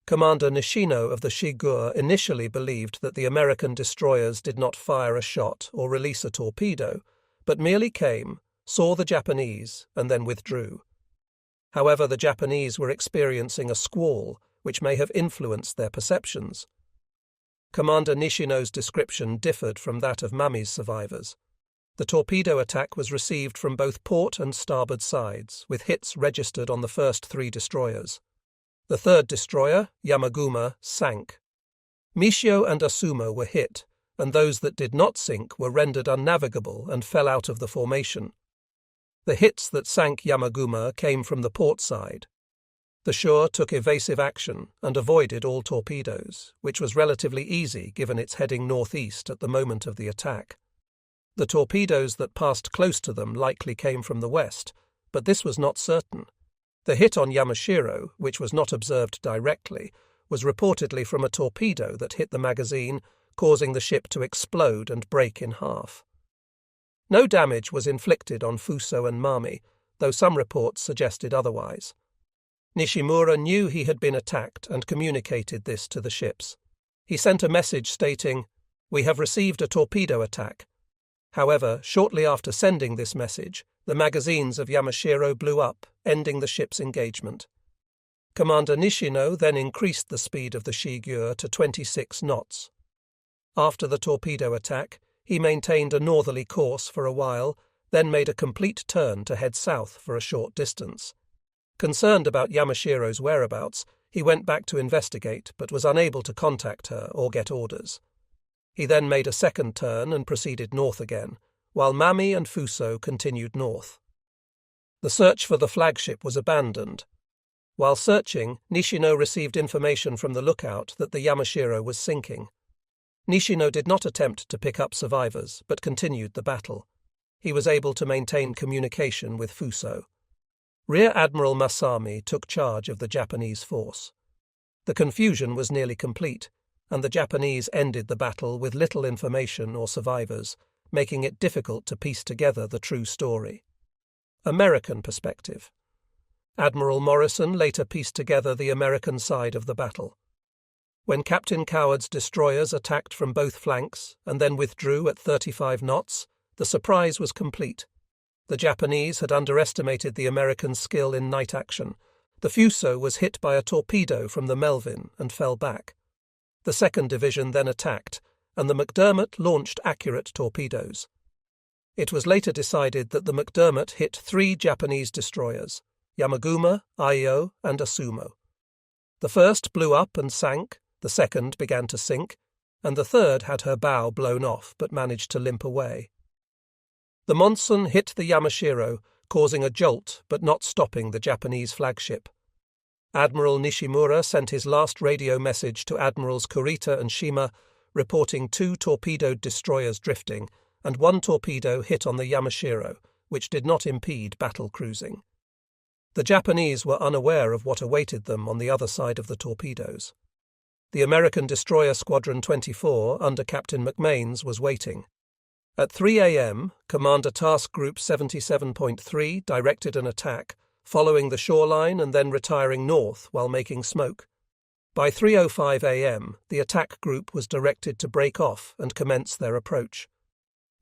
[SPEAKER 1] Commander Nishino of the Shigure initially believed that the American destroyers did not fire a shot or release a torpedo, but merely came, saw the Japanese, and then withdrew. However, the Japanese were experiencing a squall, which may have influenced their perceptions. Commander Nishino's description differed from that of Mami's survivors. The torpedo attack was received from both port and starboard sides, with hits registered on the first 3 destroyers. The third destroyer, Yamaguma, sank. Michio and Asumo were hit, and those that did not sink were rendered unnavigable and fell out of the formation. The hits that sank Yamaguma came from the port side. The shore took evasive action and avoided all torpedoes, which was relatively easy given its heading northeast at the moment of the attack. The torpedoes that passed close to them likely came from the west, but this was not certain. The hit on Yamashiro, which was not observed directly, was reportedly from a torpedo that hit the magazine, causing the ship to explode and break in half. No damage was inflicted on Fuso and Mami, though some reports suggested otherwise. Nishimura knew he had been attacked and communicated this to the ships. He sent a message stating, "We have received a torpedo attack." However, shortly after sending this message, the magazines of Yamashiro blew up, ending the ship's engagement. Commander Nishino then increased the speed of the Shigure to 26 knots. After the torpedo attack, he maintained a northerly course for a while, then made a complete turn to head south for a short distance. Concerned about Yamashiro's whereabouts, he went back to investigate but was unable to contact her or get orders. He then made a second turn and proceeded north again, while Mami and Fuso continued north. The search for the flagship was abandoned. While searching, Nishino received information from the lookout that the Yamashiro was sinking. Nishino did not attempt to pick up survivors, but continued the battle. He was able to maintain communication with Fuso. Rear Admiral Masami took charge of the Japanese force. The confusion was nearly complete, and the Japanese ended the battle with little information or survivors, making it difficult to piece together the true story. American perspective. Admiral Morrison later pieced together the American side of the battle. When Captain Coward's destroyers attacked from both flanks and then withdrew at 35 knots, the surprise was complete. The Japanese had underestimated the American skill in night action. The Fuso was hit by a torpedo from the Melvin and fell back. The 2nd Division then attacked, and the McDermott launched accurate torpedoes. It was later decided that the McDermott hit 3 Japanese destroyers, Yamaguma, Aiyo, and Asumo. The first blew up and sank, the second began to sink, and the third had her bow blown off but managed to limp away. The Monson hit the Yamashiro, causing a jolt but not stopping the Japanese flagship. Admiral Nishimura sent his last radio message to Admirals Kurita and Shima, reporting 2 torpedoed destroyers drifting and 1 torpedo hit on the Yamashiro, which did not impede battle cruising. The Japanese were unaware of what awaited them on the other side of the torpedoes. The American destroyer Squadron 24, under Captain McMains, was waiting. At 3 a.m., Commander Task Group 77.3 directed an attack, following the shoreline and then retiring north while making smoke. By 3:05 a.m., the attack group was directed to break off and commence their approach.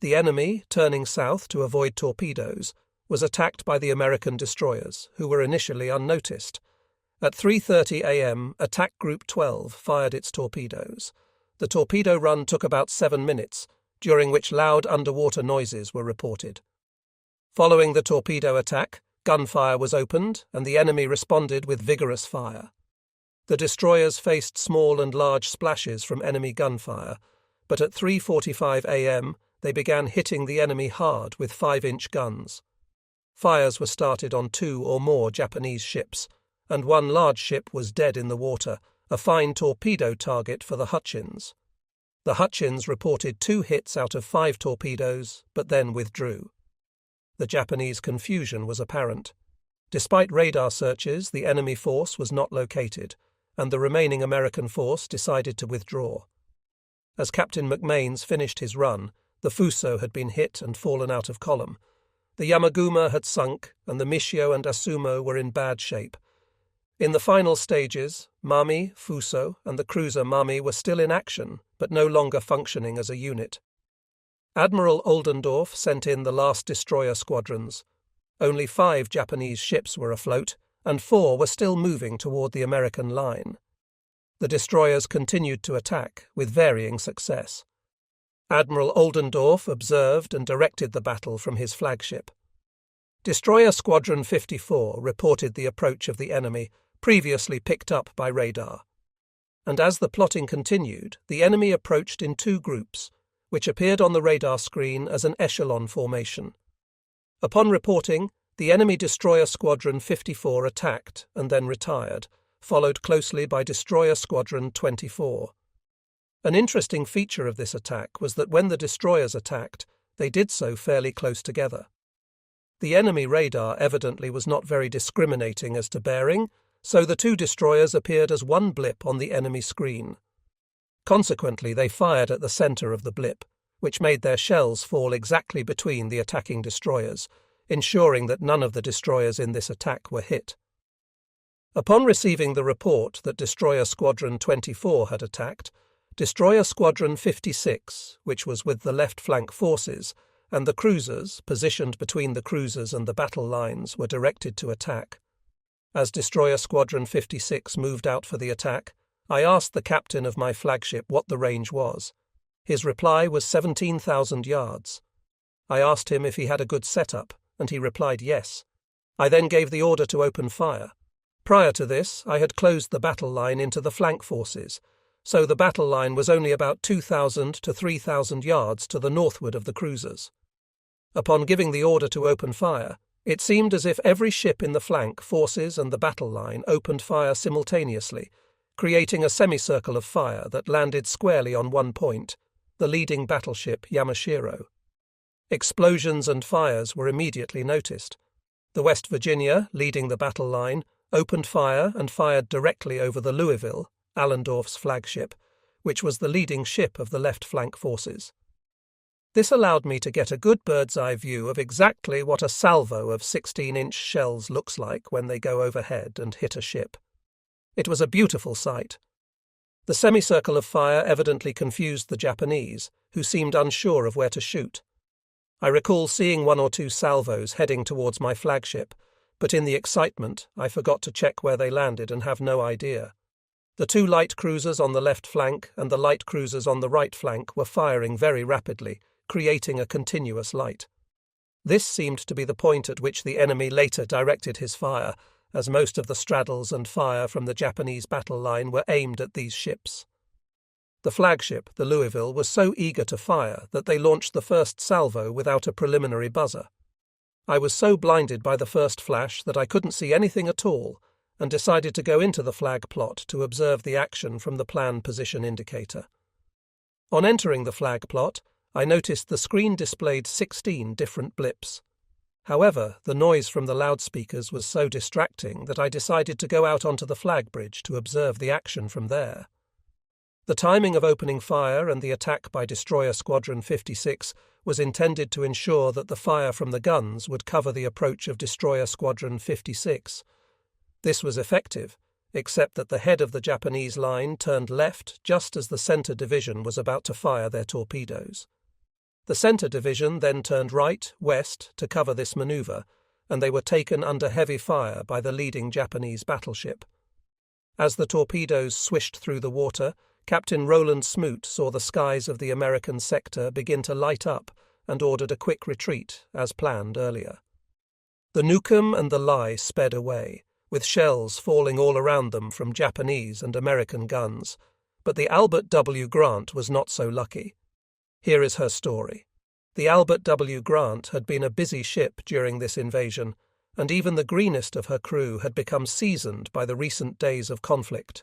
[SPEAKER 1] The enemy, turning south to avoid torpedoes, was attacked by the American destroyers, who were initially unnoticed. At 3:30 a.m., Attack Group 12 fired its torpedoes. The torpedo run took about 7 minutes, during which loud underwater noises were reported. Following the torpedo attack, gunfire was opened, and the enemy responded with vigorous fire. The destroyers faced small and large splashes from enemy gunfire, but at 3:45 a.m. they began hitting the enemy hard with 5-inch guns. Fires were started on 2 or more Japanese ships, and 1 large ship was dead in the water, a fine torpedo target for the Hutchins. The Hutchins reported 2 hits out of 5 torpedoes, but then withdrew. The Japanese confusion was apparent. Despite radar searches, the enemy force was not located, and the remaining American force decided to withdraw. As Captain McMains finished his run, the Fuso had been hit and fallen out of column. The Yamaguma had sunk, and the Mishio and Asumo were in bad shape. In the final stages, Mami, Fuso, and the cruiser Mami were still in action, but no longer functioning as a unit. Admiral Oldendorf sent in the last destroyer squadrons. Only 5 Japanese ships were afloat, and 4 were still moving toward the American line. The destroyers continued to attack, with varying success. Admiral Oldendorf observed and directed the battle from his flagship. Destroyer Squadron 54 reported the approach of the enemy, previously picked up by radar. And as the plotting continued, the enemy approached in 2 groups, which appeared on the radar screen as an echelon formation. Upon reporting, the enemy Destroyer Squadron 54 attacked and then retired, followed closely by Destroyer Squadron 24. An interesting feature of this attack was that when the destroyers attacked, they did so fairly close together. The enemy radar evidently was not very discriminating as to bearing, so the 2 destroyers appeared as one blip on the enemy screen. Consequently, they fired at the center of the blip, which made their shells fall exactly between the attacking destroyers, ensuring that none of the destroyers in this attack were hit. Upon receiving the report that Destroyer Squadron 24 had attacked, Destroyer Squadron 56, which was with the left flank forces, and the cruisers, positioned between the cruisers and the battle lines, were directed to attack. As Destroyer Squadron 56 moved out for the attack, I asked the captain of my flagship what the range was. His reply was 17,000 yards. I asked him if he had a good setup, and he replied yes. I then gave the order to open fire. Prior to this, I had closed the battle line into the flank forces, so the battle line was only about 2,000 to 3,000 yards to the northward of the cruisers. Upon giving the order to open fire, it seemed as if every ship in the flank forces and the battle line opened fire simultaneously, creating a semicircle of fire that landed squarely on one point, the leading battleship Yamashiro. Explosions and fires were immediately noticed. The West Virginia, leading the battle line, opened fire and fired directly over the Louisville, Allendorf's flagship, which was the leading ship of the left flank forces. This allowed me to get a good bird's-eye view of exactly what a salvo of 16-inch shells looks like when they go overhead and hit a ship. It was a beautiful sight. The semicircle of fire evidently confused the Japanese, who seemed unsure of where to shoot. I recall seeing 1 or 2 salvos heading towards my flagship, but in the excitement I forgot to check where they landed and have no idea. The two light cruisers on the left flank and the light cruisers on the right flank were firing very rapidly, creating a continuous light. This seemed to be the point at which the enemy later directed his fire, as most of the straddles and fire from the Japanese battle line were aimed at these ships. The flagship, the Louisville, was so eager to fire that they launched the first salvo without a preliminary buzzer. I was so blinded by the first flash that I couldn't see anything at all, and decided to go into the flag plot to observe the action from the plan position indicator. On entering the flag plot, I noticed the screen displayed 16 different blips. However, the noise from the loudspeakers was so distracting that I decided to go out onto the flag bridge to observe the action from there. The timing of opening fire and the attack by Destroyer Squadron 56 was intended to ensure that the fire from the guns would cover the approach of Destroyer Squadron 56. This was effective, except that the head of the Japanese line turned left just as the center division was about to fire their torpedoes. The center division then turned right, west, to cover this maneuver, and they were taken under heavy fire by the leading Japanese battleship. As the torpedoes swished through the water, Captain Roland Smoot saw the skies of the American sector begin to light up and ordered a quick retreat, as planned earlier. The Newcomb and the Lie sped away, with shells falling all around them from Japanese and American guns, but the Albert W. Grant was not so lucky. Here is her story. The Albert W. Grant had been a busy ship during this invasion, and even the greenest of her crew had become seasoned by the recent days of conflict.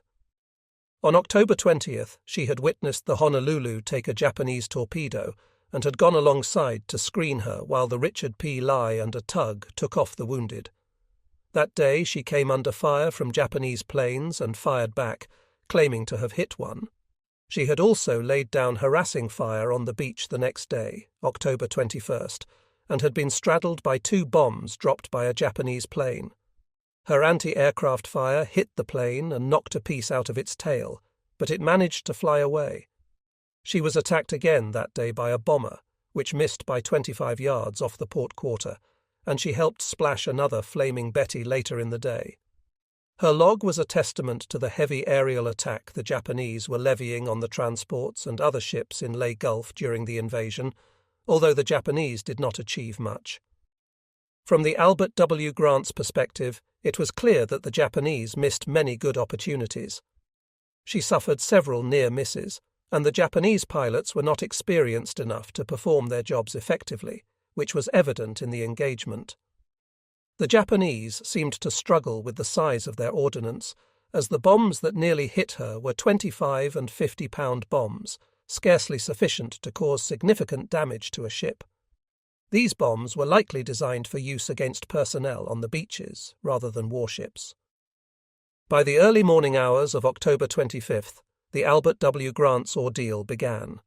[SPEAKER 1] On October 20th, she had witnessed the Honolulu take a Japanese torpedo and had gone alongside to screen her while the Richard P. Lie and a tug took off the wounded. That day she came under fire from Japanese planes and fired back, claiming to have hit one. She had also laid down harassing fire on the beach the next day, October 21st, and had been straddled by 2 bombs dropped by a Japanese plane. Her anti-aircraft fire hit the plane and knocked a piece out of its tail, but it managed to fly away. She was attacked again that day by a bomber, which missed by 25 yards off the port quarter, and she helped splash another Flaming Betty later in the day. Her log was a testament to the heavy aerial attack the Japanese were levying on the transports and other ships in Leyte Gulf during the invasion, although the Japanese did not achieve much. From the Albert W. Grant's perspective, it was clear that the Japanese missed many good opportunities. She suffered several near misses, and the Japanese pilots were not experienced enough to perform their jobs effectively, which was evident in the engagement. The Japanese seemed to struggle with the size of their ordnance, as the bombs that nearly hit her were 25- and 50-pound bombs, scarcely sufficient to cause significant damage to a ship. These bombs were likely designed for use against personnel on the beaches rather than warships. By the early morning hours of October 25th, the Albert W. Grant's ordeal began.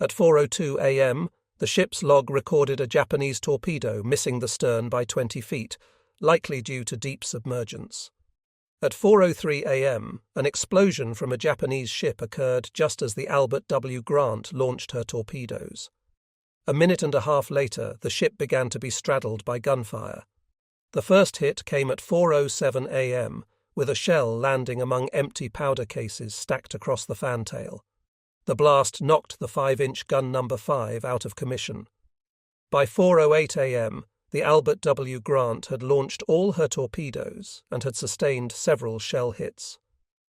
[SPEAKER 1] At 4:02 a.m., the ship's log recorded a Japanese torpedo missing the stern by 20 feet, likely due to deep submergence. At 4:03 a.m., an explosion from a Japanese ship occurred just as the Albert W. Grant launched her torpedoes. A minute and a half later, the ship began to be straddled by gunfire. The first hit came at 4:07 a.m., with a shell landing among empty powder cases stacked across the fantail. The blast knocked the 5-inch gun number 5 out of commission. By 4:08 a.m., the Albert W. Grant had launched all her torpedoes and had sustained several shell hits.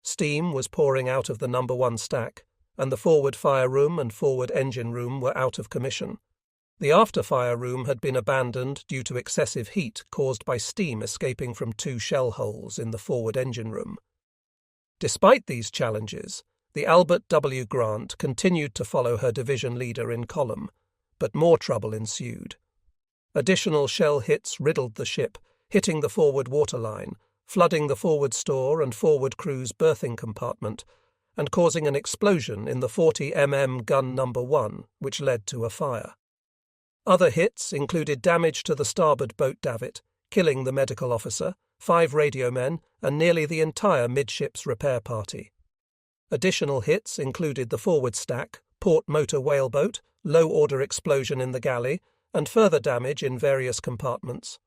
[SPEAKER 1] Steam was pouring out of the number 1 stack, and the forward fire room and forward engine room were out of commission. The after fire room had been abandoned due to excessive heat caused by steam escaping from 2 shell holes in the forward engine room. Despite these challenges, the Albert W. Grant continued to follow her division leader in column, but more trouble ensued. Additional shell hits riddled the ship, hitting the forward waterline, flooding the forward store and forward crew's berthing compartment, and causing an explosion in the 40 mm gun number 1, which led to a fire. Other hits included damage to the starboard boat davit, killing the medical officer, 5 radio men, and nearly the entire midships repair party. Additional hits included the forward stack, port motor whaleboat, low-order explosion in the galley, and further damage in various compartments.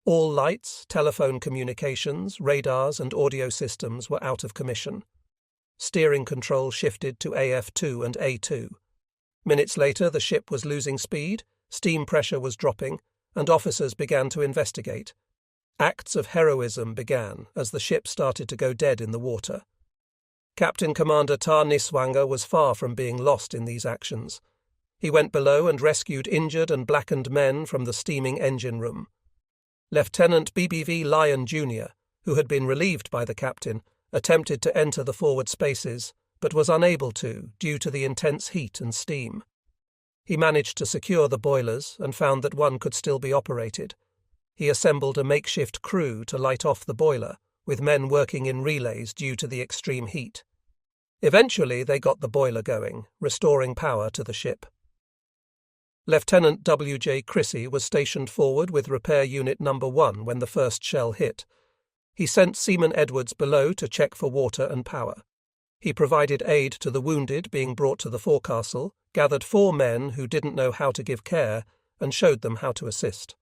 [SPEAKER 1] All lights, telephone communications, radars and audio systems were out of commission. Steering control shifted to AF2 and A2. Minutes later, the ship was losing speed, steam pressure was dropping, and officers began to investigate. Acts of heroism began as the ship started to go dead in the water. Captain Commander Tar Niswanger was far from being lost in these actions. He went below and rescued injured and blackened men from the steaming engine room. Lieutenant BBV Lyon Jr., who had been relieved by the captain, attempted to enter the forward spaces, but was unable to due to the intense heat and steam. He managed to secure the boilers and found that one could still be operated. He assembled a makeshift crew to light off the boiler, with men working in relays due to the extreme heat. Eventually they got the boiler going, restoring power to the ship. Lieutenant W.J. Crissy was stationed forward with Repair Unit No. 1 when the first shell hit. He sent Seaman Edwards below to check for water and power. He provided aid to the wounded being brought to the forecastle, gathered 4 men who didn't know how to give care, and showed them how to assist.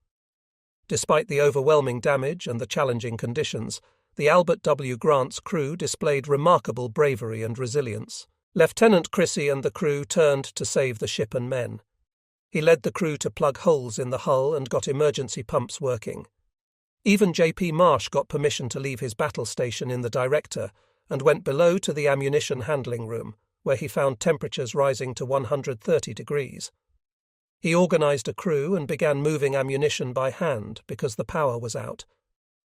[SPEAKER 1] Despite the overwhelming damage and the challenging conditions, the Albert W. Grant's crew displayed remarkable bravery and resilience. Lieutenant Crissy and the crew turned to save the ship and men. He led the crew to plug holes in the hull and got emergency pumps working. Even J.P. Marsh got permission to leave his battle station in the Director and went below to the ammunition handling room, where he found temperatures rising to 130 degrees. He organized a crew and began moving ammunition by hand because the power was out.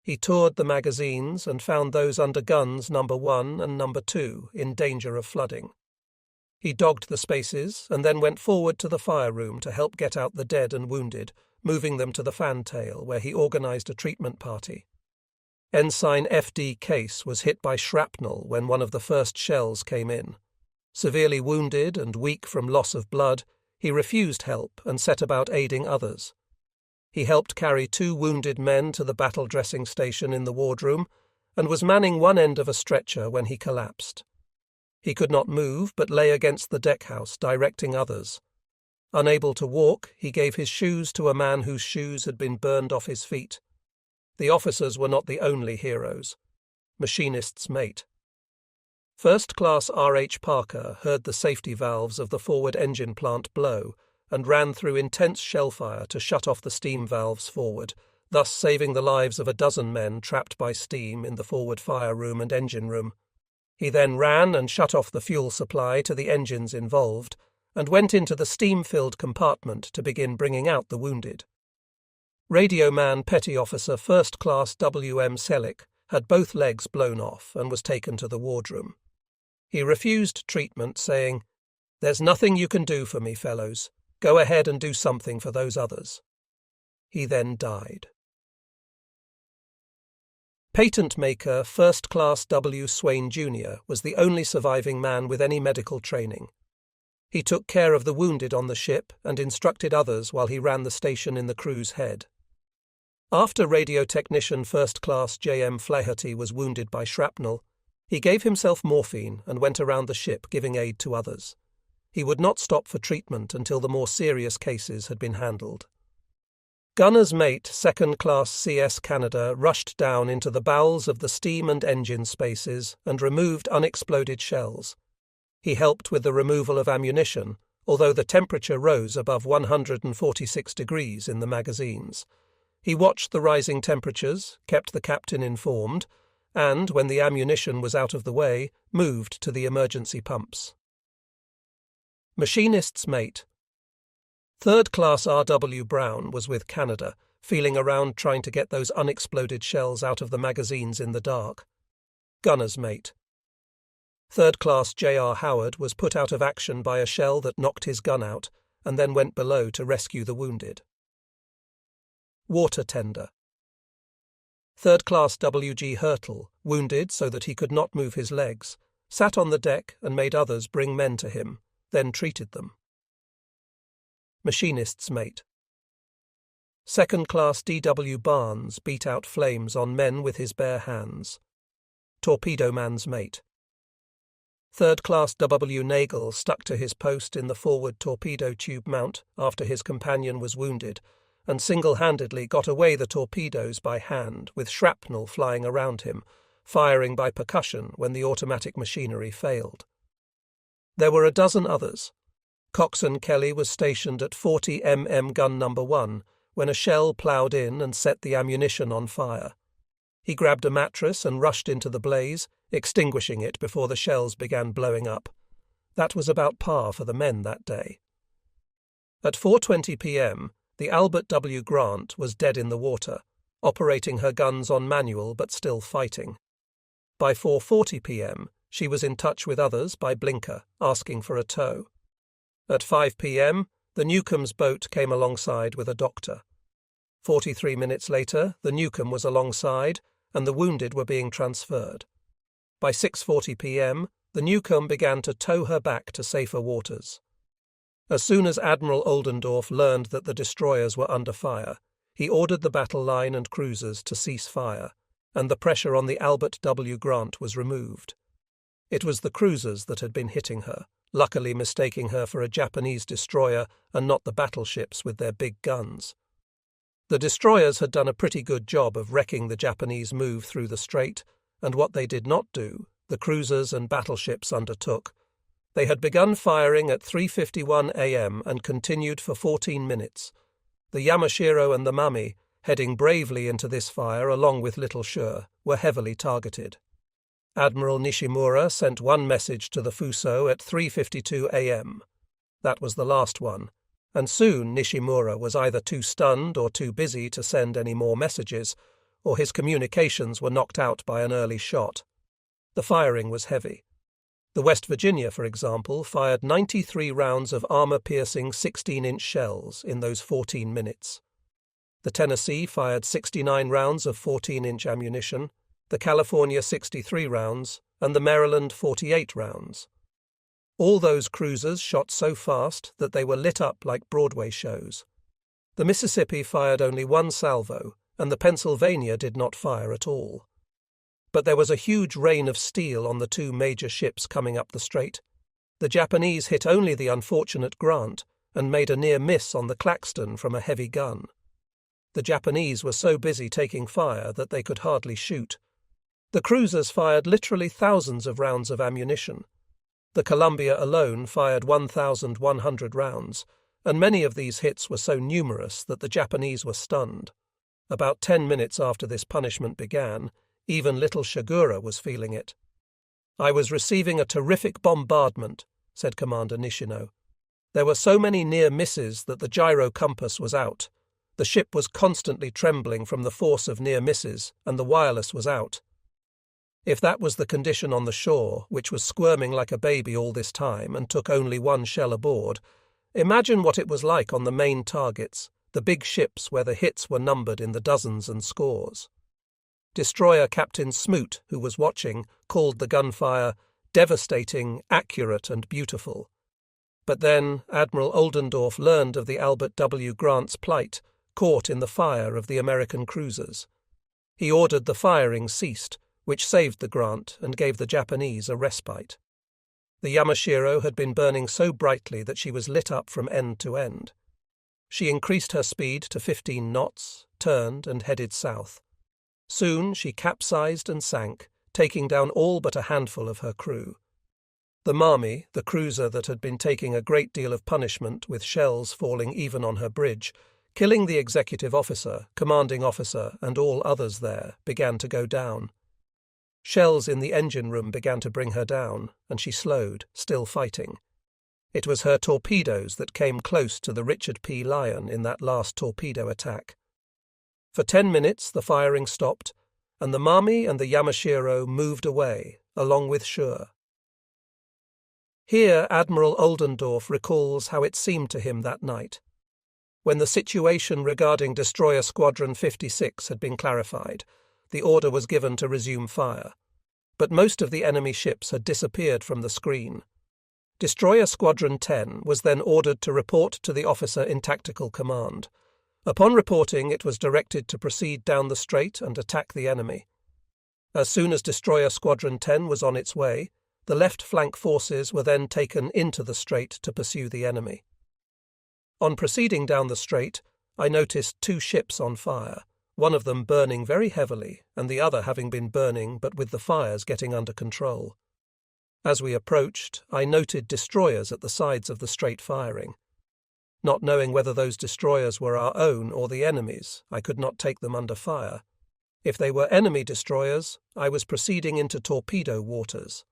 [SPEAKER 1] He toured the magazines and found those under guns No. 1 and No. 2 in danger of flooding. He dogged the spaces and then went forward to the fire room to help get out the dead and wounded, moving them to the fantail, where he organized a treatment party. Ensign F.D. Case was hit by shrapnel when one of the first shells came in. Severely wounded and weak from loss of blood, he refused help and set about aiding others. He helped carry 2 wounded men to the battle dressing station in the wardroom and was manning one end of a stretcher when he collapsed. He could not move but lay against the deckhouse, directing others. Unable to walk, he gave his shoes to a man whose shoes had been burned off his feet. The officers were not the only heroes. Machinist's mate. First Class R.H. Parker heard the safety valves of the forward engine plant blow and ran through intense shellfire to shut off the steam valves forward, thus saving the lives of a dozen men trapped by steam in the forward fire room and engine room. He then ran and shut off the fuel supply to the engines involved and went into the steam-filled compartment to begin bringing out the wounded. Radioman Petty Officer First Class W.M. Selleck had both legs blown off and was taken to the wardroom. He refused treatment, saying, "There's nothing you can do for me, fellows. Go ahead and do something for those others." He then died. Patent maker First Class W. Swain Jr. was the only surviving man with any medical training. He took care of the wounded on the ship and instructed others while he ran the station in the crew's head. After radio technician First Class J.M. Flaherty was wounded by shrapnel, he gave himself morphine and went around the ship giving aid to others. He would not stop for treatment until the more serious cases had been handled. Gunner's mate Second Class C.S. Canada rushed down into the bowels of the steam and engine spaces and removed unexploded shells. He helped with the removal of ammunition, although the temperature rose above 146 degrees in the magazines. He watched the rising temperatures, kept the captain informed, and, when the ammunition was out of the way, moved to the emergency pumps. Machinist's mate. Third Class R.W. Brown was with Canada, feeling around trying to get those unexploded shells out of the magazines in the dark. Gunner's mate. Third Class J.R. Howard was put out of action by a shell that knocked his gun out and then went below to rescue the wounded. Water tender. Third Class W.G. Hurtle, wounded so that he could not move his legs, sat on the deck and made others bring men to him, then treated them. Machinist's mate. Second Class D.W. Barnes beat out flames on men with his bare hands. Torpedo man's mate. Third Class W. Nagel stuck to his post in the forward torpedo tube mount after his companion was wounded and single-handedly got away the torpedoes by hand, with shrapnel flying around him, firing by percussion when the automatic machinery failed. There were a dozen others. Coxswain Kelly was stationed at 40 mm gun number 1 when a shell ploughed in and set the ammunition on fire. He grabbed a mattress and rushed into the blaze, extinguishing it before the shells began blowing up. That was about par for the men that day. At 4:20 p.m., the Albert W. Grant was dead in the water, operating her guns on manual but still fighting. By 4:40 p.m., she was in touch with others by blinker, asking for a tow. At 5 p.m., the Newcomb's boat came alongside with a doctor. 43 minutes later, the Newcomb was alongside, and the wounded were being transferred. By 6:40 p.m., the Newcomb began to tow her back to safer waters. As soon as Admiral Oldendorf learned that the destroyers were under fire, he ordered the battle line and cruisers to cease fire, and the pressure on the Albert W. Grant was removed. It was the cruisers that had been hitting her, luckily mistaking her for a Japanese destroyer and not the battleships with their big guns. The destroyers had done a pretty good job of wrecking the Japanese move through the strait, and what they did not do, the cruisers and battleships undertook. They had begun firing at 3:51 a.m. and continued for 14 minutes. The Yamashiro and the Mami, heading bravely into this fire along with Little Shure, were heavily targeted. Admiral Nishimura sent one message to the Fuso at 3:52 a.m. That was the last one, and soon Nishimura was either too stunned or too busy to send any more messages, or his communications were knocked out by an early shot. The firing was heavy. The West Virginia, for example, fired 93 rounds of armor-piercing 16-inch shells in those 14 minutes. The Tennessee fired 69 rounds of 14-inch ammunition, the California 63 rounds, and the Maryland 48 rounds. All those cruisers shot so fast that they were lit up like Broadway shows. The Mississippi fired only one salvo, and the Pennsylvania did not fire at all. But there was a huge rain of steel on the two major ships coming up the strait. The Japanese hit only the unfortunate Grant and made a near miss on the Claxton from a heavy gun. The Japanese were so busy taking fire that they could hardly shoot. The cruisers fired literally thousands of rounds of ammunition. The Columbia alone fired 1,100 rounds, and many of these hits were so numerous that the Japanese were stunned. About 10 minutes after this punishment began, even Little Shigura was feeling it. "I was receiving a terrific bombardment," said Commander Nishino. "There were so many near misses that the gyro compass was out. The ship was constantly trembling from the force of near misses, and the wireless was out. If that was the condition on the shore, which was squirming like a baby all this time and took only one shell aboard, imagine what it was like on the main targets, the big ships where the hits were numbered in the dozens and scores." Destroyer Captain Smoot, who was watching, called the gunfire devastating, accurate, and beautiful. But then Admiral Oldendorf learned of the Albert W. Grant's plight, caught in the fire of the American cruisers. He ordered the firing ceased, which saved the Grant and gave the Japanese a respite. The Yamashiro had been burning so brightly that she was lit up from end to end. She increased her speed to 15 knots, turned, and headed south. Soon she capsized and sank, taking down all but a handful of her crew. The Mami, the cruiser that had been taking a great deal of punishment with shells falling even on her bridge, killing the executive officer, commanding officer, and all others there, began to go down. Shells in the engine room began to bring her down, and she slowed, still fighting. It was her torpedoes that came close to the Richard P. Lyon in that last torpedo attack. For 10 minutes the firing stopped, and the Mami and the Yamashiro moved away, along with Shure. Here Admiral Oldendorf recalls how it seemed to him that night. When the situation regarding Destroyer Squadron 56 had been clarified, the order was given to resume fire. But most of the enemy ships had disappeared from the screen. Destroyer Squadron 10 was then ordered to report to the officer in tactical command. Upon reporting, it was directed to proceed down the strait and attack the enemy. As soon as Destroyer Squadron 10 was on its way, the left flank forces were then taken into the strait to pursue the enemy. On proceeding down the strait, I noticed 2 ships on fire, one of them burning very heavily and the other having been burning but with the fires getting under control. As we approached, I noted destroyers at the sides of the strait firing. Not knowing whether those destroyers were our own or the enemy's, I could not take them under fire. If they were enemy destroyers, I was proceeding into torpedo waters.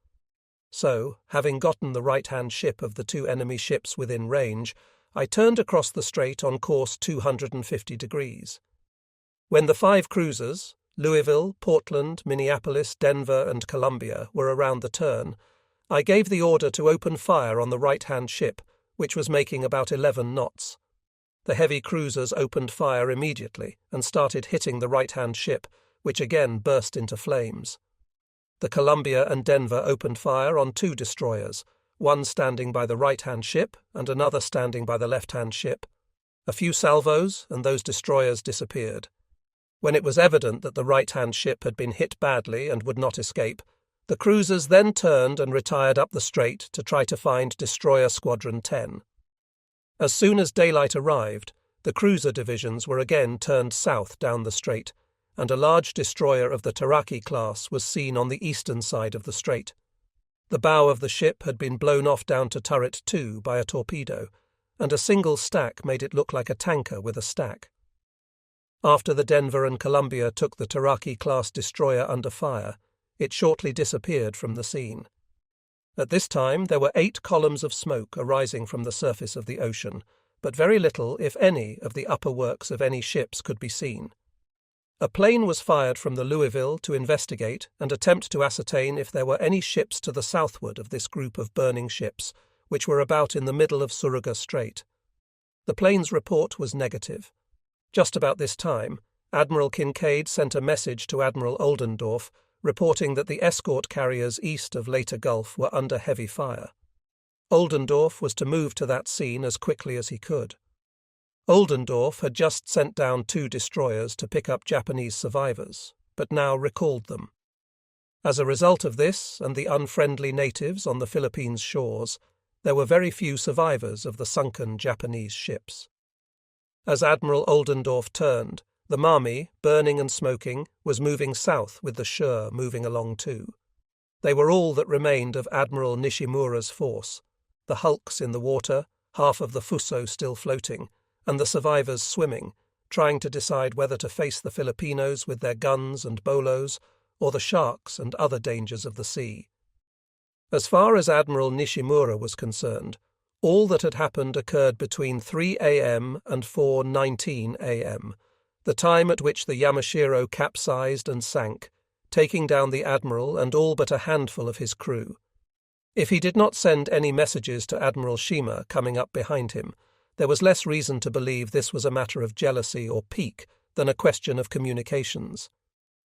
[SPEAKER 1] So, having gotten the right-hand ship of the 2 enemy ships within range, I turned across the strait on course 250 degrees. When the 5 cruisers, Louisville, Portland, Minneapolis, Denver, and Columbia, were around the turn, I gave the order to open fire on the right-hand ship, which was making about 11 knots. The heavy cruisers opened fire immediately and started hitting the right-hand ship, which again burst into flames. The Columbia and Denver opened fire on 2 destroyers, one standing by the right-hand ship and another standing by the left-hand ship. A few salvos, and those destroyers disappeared. When it was evident that the right-hand ship had been hit badly and would not escape, the cruisers then turned and retired up the strait to try to find Destroyer Squadron 10. As soon as daylight arrived, the cruiser divisions were again turned south down the strait, and a large destroyer of the Taraki class was seen on the eastern side of the strait. The bow of the ship had been blown off down to turret 2 by a torpedo, and a single stack made it look like a tanker with a stack. After the Denver and Columbia took the Taraki class destroyer under fire, it shortly disappeared from the scene. At this time there were 8 columns of smoke arising from the surface of the ocean, but very little, if any, of the upper works of any ships could be seen. A plane was fired from the Louisville to investigate and attempt to ascertain if there were any ships to the southward of this group of burning ships, which were about in the middle of Suruga Strait. The plane's report was negative. Just about this time, Admiral Kincaid sent a message to Admiral Oldendorf reporting that the escort carriers east of Leyte Gulf were under heavy fire. Oldendorf was to move to that scene as quickly as he could. Oldendorf had just sent down 2 destroyers to pick up Japanese survivors, but now recalled them. As a result of this and the unfriendly natives on the Philippines shores, there were very few survivors of the sunken Japanese ships. As Admiral Oldendorf turned, the Mami, burning and smoking, was moving south with the Shur moving along too. They were all that remained of Admiral Nishimura's force, the hulks in the water, half of the Fuso still floating, and the survivors swimming, trying to decide whether to face the Filipinos with their guns and bolos, or the sharks and other dangers of the sea. As far as Admiral Nishimura was concerned, all that had happened occurred between 3 a.m. and 4:19 a.m., the time at which the Yamashiro capsized and sank, taking down the admiral and all but a handful of his crew. If he did not send any messages to Admiral Shima coming up behind him, there was less reason to believe this was a matter of jealousy or pique than a question of communications.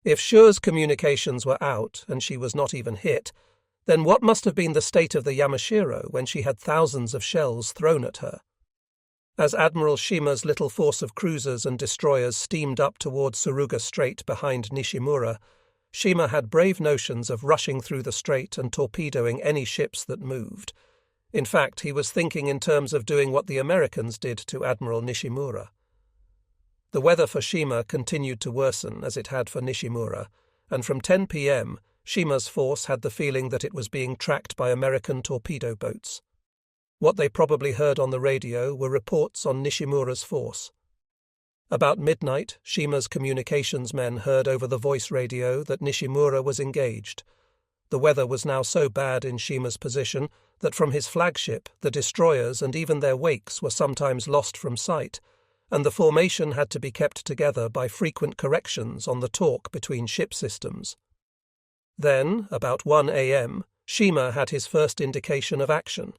[SPEAKER 1] If Shur's communications were out and she was not even hit, then what must have been the state of the Yamashiro when she had thousands of shells thrown at her? As Admiral Shima's little force of cruisers and destroyers steamed up toward Suruga Strait behind Nishimura, Shima had brave notions of rushing through the strait and torpedoing any ships that moved. In fact, he was thinking in terms of doing what the Americans did to Admiral Nishimura. The weather for Shima continued to worsen as it had for Nishimura, and from 10 p.m., Shima's force had the feeling that it was being tracked by American torpedo boats. What they probably heard on the radio were reports on Nishimura's force. About midnight, Shima's communications men heard over the voice radio that Nishimura was engaged. The weather was now so bad in Shima's position that from his flagship the destroyers and even their wakes were sometimes lost from sight, and the formation had to be kept together by frequent corrections on the talk between ship systems. Then, about 1 a.m., Shima had his first indication of action.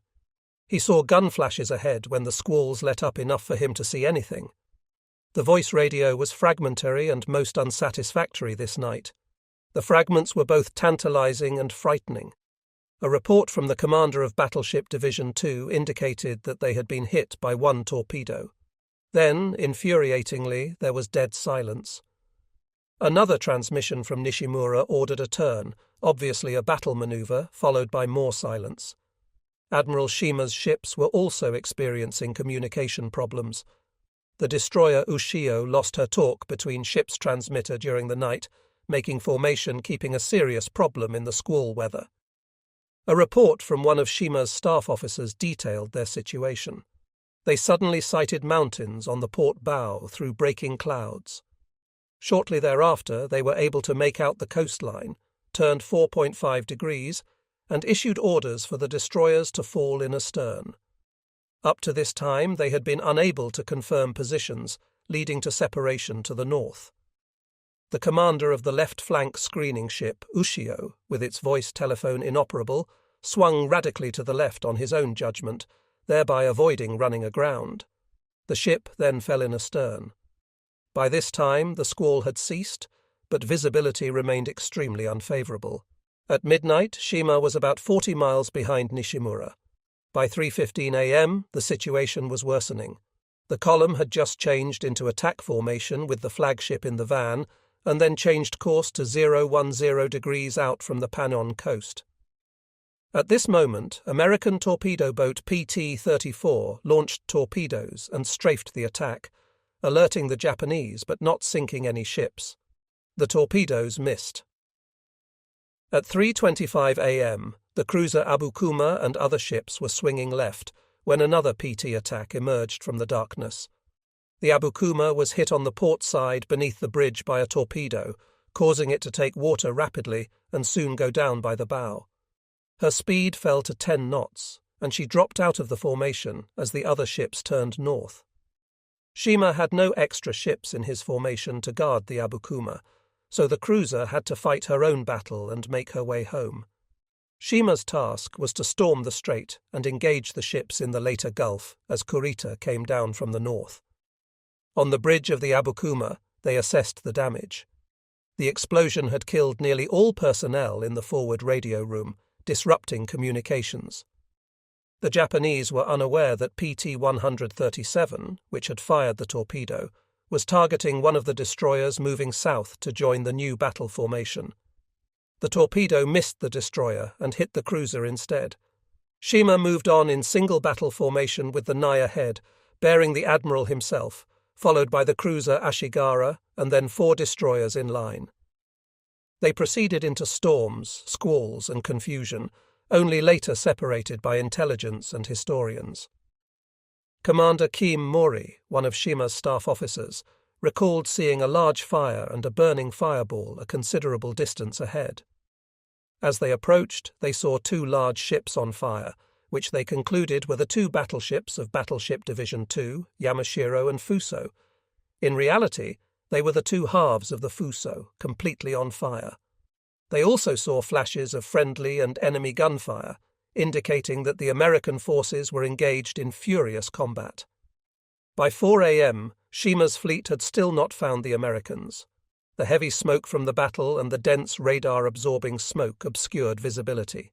[SPEAKER 1] He saw gun flashes ahead when the squalls let up enough for him to see anything. The voice radio was fragmentary and most unsatisfactory this night. The fragments were both tantalizing and frightening. A report from the commander of Battleship Division 2 indicated that they had been hit by 1 torpedo. Then, infuriatingly, there was dead silence. Another transmission from Nishimura ordered a turn, obviously a battle maneuver, followed by more silence. Admiral Shima's ships were also experiencing communication problems. The destroyer Ushio lost her talk between ship's transmitter during the night, making formation keeping a serious problem in the squall weather. A report from one of Shima's staff officers detailed their situation. They suddenly sighted mountains on the port bow through breaking clouds. Shortly thereafter, they were able to make out the coastline, turned 4.5 degrees, and issued orders for the destroyers to fall in astern. Up to this time, they had been unable to confirm positions, leading to separation to the north. The commander of the left flank screening ship, Ushio, with its voice telephone inoperable, swung radically to the left on his own judgment, thereby avoiding running aground. The ship then fell in astern. By this time, the squall had ceased, but visibility remained extremely unfavourable. At midnight, Shima was about 40 miles behind Nishimura. By 3:15 a.m., the situation was worsening. The column had just changed into attack formation with the flagship in the van, and then changed course to 010 degrees out from the Pannon coast. At this moment, American torpedo boat PT-34 launched torpedoes and strafed the attack, alerting the Japanese but not sinking any ships. The torpedoes missed. At 3:25 a.m., the cruiser Abukuma and other ships were swinging left when another PT attack emerged from the darkness. The Abukuma was hit on the port side beneath the bridge by a torpedo, causing it to take water rapidly and soon go down by the bow. Her speed fell to 10 knots, and she dropped out of the formation as the other ships turned north. Shima had no extra ships in his formation to guard the Abukuma, so the cruiser had to fight her own battle and make her way home. Shima's task was to storm the strait and engage the ships in the later Gulf as Kurita came down from the north. On the bridge of the Abukuma, they assessed the damage. The explosion had killed nearly all personnel in the forward radio room, disrupting communications. The Japanese were unaware that PT-137, which had fired the torpedo, was targeting one of the destroyers moving south to join the new battle formation. The torpedo missed the destroyer and hit the cruiser instead. Shima moved on in single battle formation with the Nai ahead, bearing the admiral himself, followed by the cruiser Ashigara and then 4 destroyers in line. They proceeded into storms, squalls, and confusion, only later separated by intelligence and historians. Commander Kim Mori, one of Shima's staff officers, recalled seeing a large fire and a burning fireball a considerable distance ahead. As they approached, they saw 2 large ships on fire, which they concluded were the 2 battleships of Battleship Division 2, Yamashiro and Fuso. In reality, they were the 2 halves of the Fuso, completely on fire. They also saw flashes of friendly and enemy gunfire, indicating that the American forces were engaged in furious combat. By 4 a.m., Shima's fleet had still not found the Americans. The heavy smoke from the battle and the dense radar-absorbing smoke obscured visibility.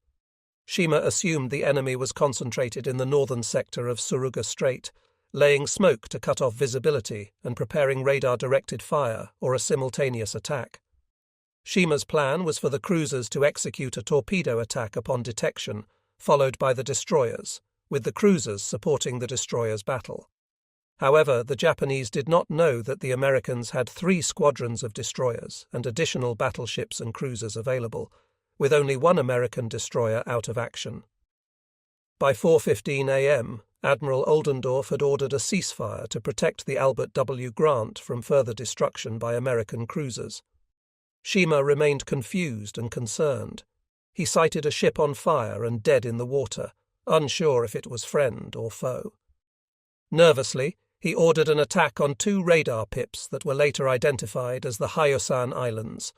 [SPEAKER 1] Shima assumed the enemy was concentrated in the northern sector of Suruga Strait, laying smoke to cut off visibility and preparing radar-directed fire or a simultaneous attack. Shima's plan was for the cruisers to execute a torpedo attack upon detection, followed by the destroyers, with the cruisers supporting the destroyers' battle. However, the Japanese did not know that the Americans had 3 squadrons of destroyers and additional battleships and cruisers available, with only 1 American destroyer out of action. By 4:15 a.m., Admiral Oldendorf had ordered a ceasefire to protect the Albert W. Grant from further destruction by American cruisers. Shima remained confused and concerned. He sighted a ship on fire and dead in the water, unsure if it was friend or foe. Nervously, he ordered an attack on 2 radar pips that were later identified as the Hayosan Islands.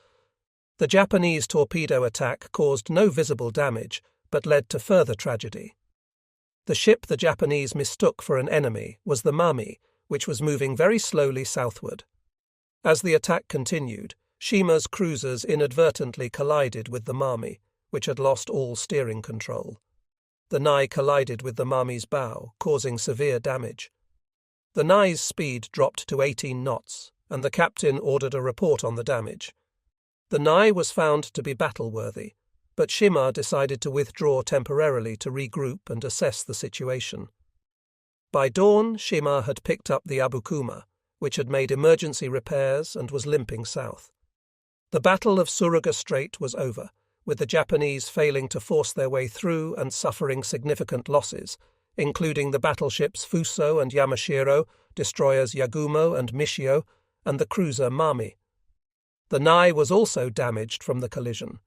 [SPEAKER 1] The Japanese torpedo attack caused no visible damage, but led to further tragedy. The ship the Japanese mistook for an enemy was the Mami, which was moving very slowly southward. As the attack continued, Shima's cruisers inadvertently collided with the Mami, which had lost all steering control. The Nai collided with the Mami's bow, causing severe damage. The Nai's speed dropped to 18 knots, and the captain ordered a report on the damage. The Nai was found to be battle-worthy, but Shima decided to withdraw temporarily to regroup and assess the situation. By dawn, Samar had picked up the Abukuma, which had made emergency repairs and was limping south. The Battle of Suruga Strait was over, with the Japanese failing to force their way through and suffering significant losses, including the battleships Fuso and Yamashiro, destroyers Yagumo and Mishio, and the cruiser Mami. The Nai was also damaged from the collision.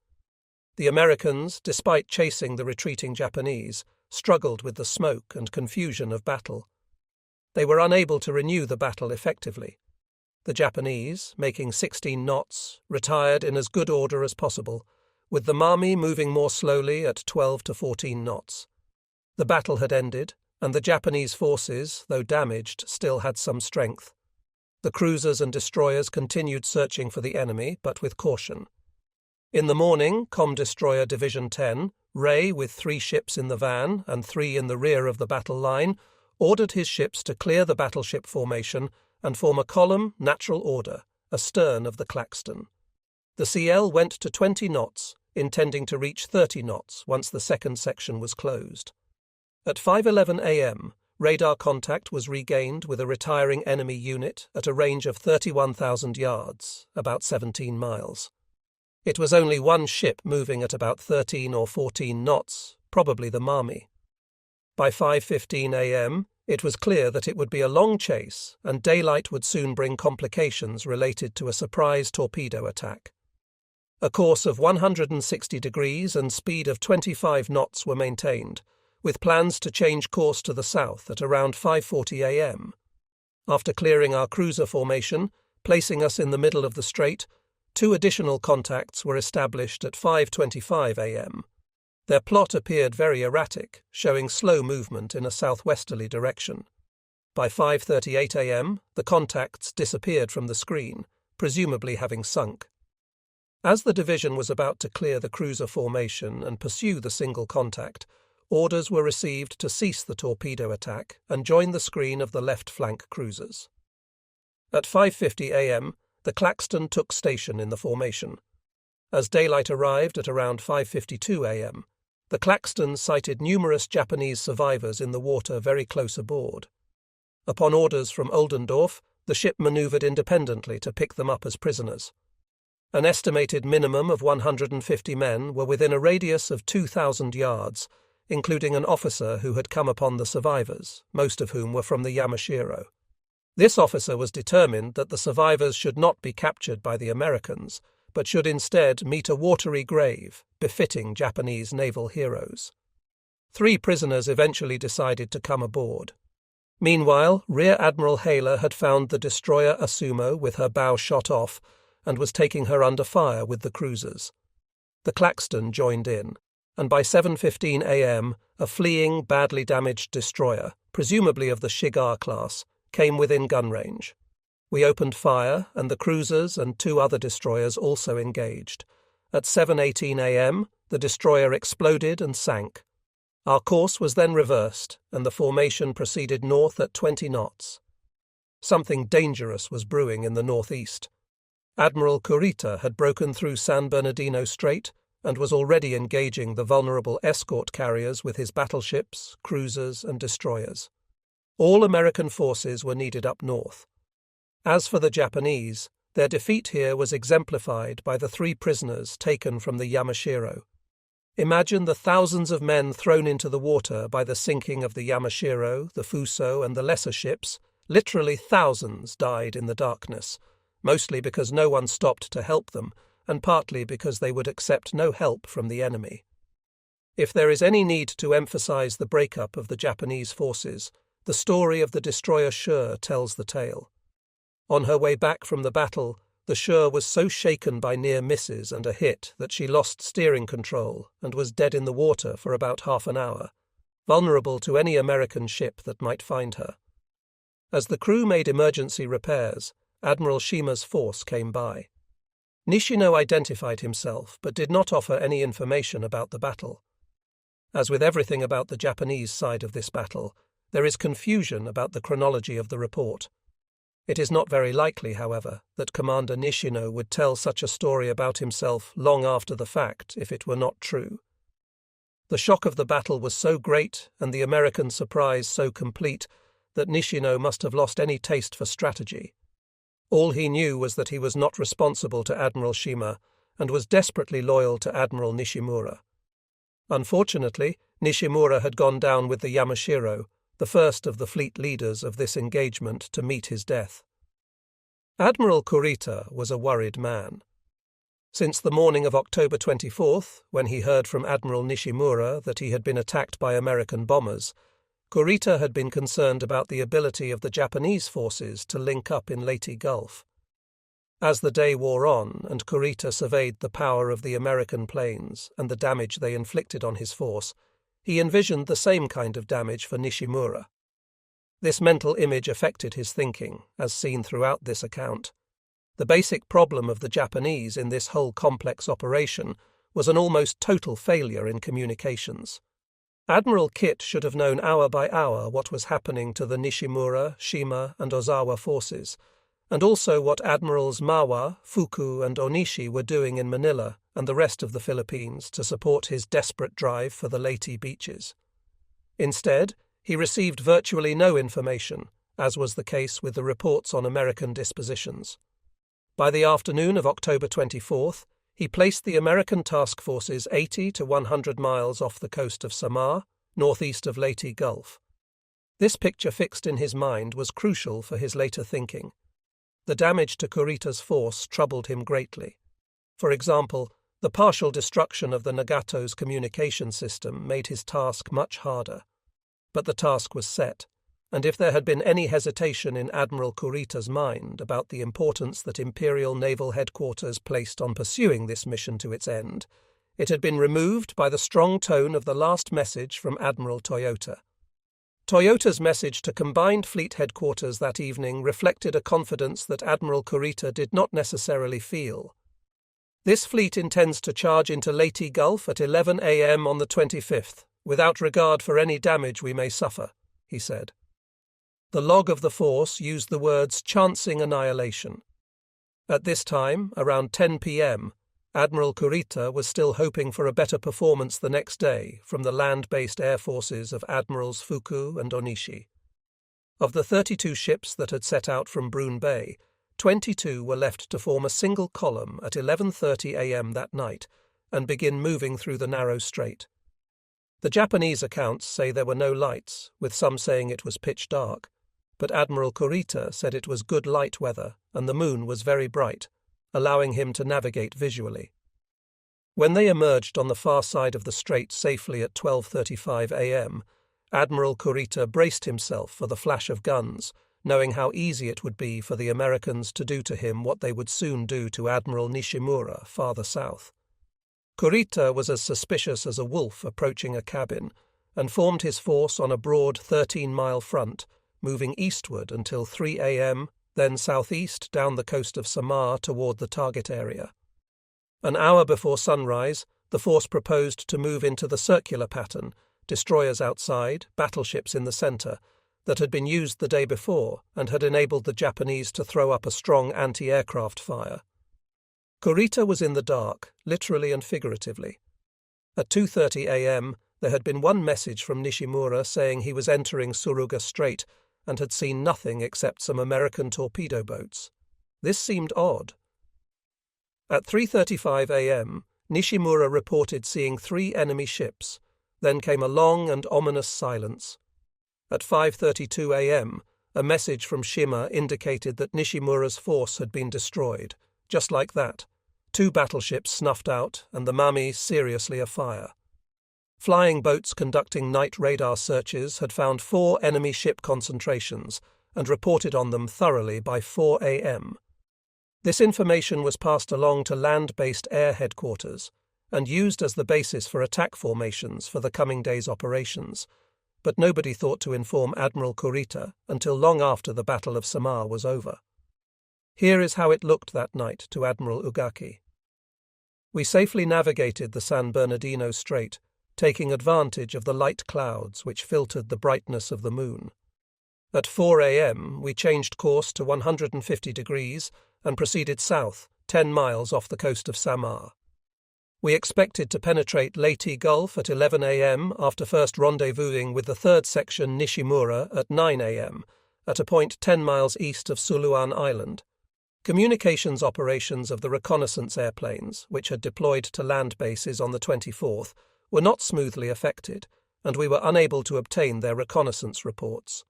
[SPEAKER 1] The Americans, despite chasing the retreating Japanese, struggled with the smoke and confusion of battle. They were unable to renew the battle effectively. The Japanese, making 16 knots, retired in as good order as possible, with the Mami moving more slowly at 12 to 14 knots. The battle had ended, and the Japanese forces, though damaged, still had some strength. The cruisers and destroyers continued searching for the enemy, but with caution. In the morning, Destroyer Division 10, Ray, with 3 ships in the van and 3 in the rear of the battle line, ordered his ships to clear the battleship formation and form a column, natural order, astern of the Claxton. The CL went to 20 knots, intending to reach 30 knots once the second section was closed. At 5:11 a.m., radar contact was regained with a retiring enemy unit at a range of 31,000 yards, about 17 miles. It was only one ship moving at about 13 or 14 knots, probably the Mami. By 5:15 a.m., it was clear that it would be a long chase, and daylight would soon bring complications related to a surprise torpedo attack. A course of 160 degrees and speed of 25 knots were maintained, with plans to change course to the south at around 5:40 a.m. After clearing our cruiser formation, placing us in the middle of the strait, 2 additional contacts were established at 5:25 a.m. Their plot appeared very erratic, showing slow movement in a southwesterly direction. By 5:38 a.m., the contacts disappeared from the screen, presumably having sunk. As the division was about to clear the cruiser formation and pursue the single contact, orders were received to cease the torpedo attack and join the screen of the left flank cruisers. At 5:50 a.m., the Claxton took station in the formation. As daylight arrived at around 5:52 a.m., the Claxton sighted numerous Japanese survivors in the water very close aboard. Upon orders from Oldendorf, the ship manoeuvred independently to pick them up as prisoners. An estimated minimum of 150 men were within a radius of 2,000 yards, including an officer who had come upon the survivors, most of whom were from the Yamashiro. This officer was determined that the survivors should not be captured by the Americans, but should instead meet a watery grave, befitting Japanese naval heroes. 3 prisoners eventually decided to come aboard. Meanwhile, Rear Admiral Hayler had found the destroyer Asumo with her bow shot off and was taking her under fire with the cruisers. The Claxton joined in, and by 7:15 a.m., a fleeing, badly damaged destroyer, presumably of the Shigar class, came within gun range. We opened fire, and the cruisers and 2 other destroyers also engaged. At 7:18 a.m., the destroyer exploded and sank. Our course was then reversed, and the formation proceeded north at 20 knots. Something dangerous was brewing in the northeast. Admiral Kurita had broken through San Bernardino Strait and was already engaging the vulnerable escort carriers with his battleships, cruisers, and destroyers. All American forces were needed up north. As for the Japanese, their defeat here was exemplified by the 3 prisoners taken from the Yamashiro. Imagine the thousands of men thrown into the water by the sinking of the Yamashiro, the Fuso, and the lesser ships. Literally thousands died in the darkness, mostly because no one stopped to help them, and partly because they would accept no help from the enemy. If there is any need to emphasize the breakup of the Japanese forces, the story of the destroyer Shur tells the tale. On her way back from the battle, the Shur was so shaken by near misses and a hit that she lost steering control and was dead in the water for about half an hour, vulnerable to any American ship that might find her. As the crew made emergency repairs, Admiral Shima's force came by. Nishino identified himself but did not offer any information about the battle. As with everything about the Japanese side of this battle, there is confusion about the chronology of the report. It is not very likely, however, that Commander Nishino would tell such a story about himself long after the fact if it were not true. The shock of the battle was so great and the American surprise so complete that Nishino must have lost any taste for strategy. All he knew was that he was not responsible to Admiral Shima and was desperately loyal to Admiral Nishimura. Unfortunately, Nishimura had gone down with the Yamashiro, the first of the fleet leaders of this engagement, to meet his death. Admiral Kurita was a worried man. Since the morning of October 24th, when he heard from Admiral Nishimura that he had been attacked by American bombers, Kurita had been concerned about the ability of the Japanese forces to link up in Leyte Gulf. As the day wore on and Kurita surveyed the power of the American planes and the damage they inflicted on his force, he envisioned the same kind of damage for Nishimura. This mental image affected his thinking, as seen throughout this account. The basic problem of the Japanese in this whole complex operation was an almost total failure in communications. Admiral Kit should have known hour by hour what was happening to the Nishimura, Shima, and Ozawa forces, and also what Admirals Mawa, Fuku, and Onishi were doing in Manila and the rest of the Philippines to support his desperate drive for the Leyte beaches. Instead, he received virtually no information, as was the case with the reports on American dispositions. By the afternoon of October 24th, he placed the American task forces 80 to 100 miles off the coast of Samar, northeast of Leyte Gulf. This picture fixed in his mind was crucial for his later thinking. The damage to Kurita's force troubled him greatly. For example, the partial destruction of the Nagato's communication system made his task much harder. But the task was set, and if there had been any hesitation in Admiral Kurita's mind about the importance that Imperial Naval Headquarters placed on pursuing this mission to its end, it had been removed by the strong tone of the last message from Admiral Toyota. Toyota's message to Combined Fleet Headquarters that evening reflected a confidence that Admiral Kurita did not necessarily feel. "This fleet intends to charge into Leyte Gulf at 11 a.m. on the 25th, without regard for any damage we may suffer," he said. The log of the force used the words chancing annihilation. At this time, around 10 p.m., Admiral Kurita was still hoping for a better performance the next day from the land-based air forces of Admirals Fuku and Onishi. Of the 32 ships that had set out from Brune Bay, 22 were left to form a single column at 11:30 a.m. that night and begin moving through the narrow strait. The Japanese accounts say there were no lights, with some saying it was pitch dark, but Admiral Kurita said it was good light weather and the moon was very bright, allowing him to navigate visually. When they emerged on the far side of the strait safely at 12:35 a.m., Admiral Kurita braced himself for the flash of guns, knowing how easy it would be for the Americans to do to him what they would soon do to Admiral Nishimura farther south. Kurita was as suspicious as a wolf approaching a cabin, and formed his force on a broad 13-mile front, moving eastward until 3 a.m., then southeast down the coast of Samar toward the target area. An hour before sunrise, the force proposed to move into the circular pattern, destroyers outside, battleships in the center, that had been used the day before and had enabled the Japanese to throw up a strong anti-aircraft fire. Kurita was in the dark, literally and figuratively. At 2:30 a.m., there had been one message from Nishimura saying he was entering Suruga Strait and had seen nothing except some American torpedo boats. This seemed odd. At 3:35 a.m., Nishimura reported seeing 3 enemy ships. Then came a long and ominous silence. At 5:32 a.m., a message from Shima indicated that Nishimura's force had been destroyed. Just like that, 2 battleships snuffed out and the Mami seriously afire. Flying boats conducting night radar searches had found 4 enemy ship concentrations and reported on them thoroughly by 4 a.m. This information was passed along to land-based air headquarters and used as the basis for attack formations for the coming day's operations, but nobody thought to inform Admiral Kurita until long after the Battle of Samar was over. Here is how it looked that night to Admiral Ugaki. "We safely navigated the San Bernardino Strait, taking advantage of the light clouds which filtered the brightness of the moon. At 4 a.m. we changed course to 150 degrees and proceeded south, 10 miles off the coast of Samar. We expected to penetrate Leyte Gulf at 11 a.m. after first rendezvousing with the 3rd Section Nishimura at 9 a.m. at a point 10 miles east of Suluan Island. Communications operations of the reconnaissance airplanes, which had deployed to land bases on the 24th, were not smoothly affected, and we were unable to obtain their reconnaissance reports.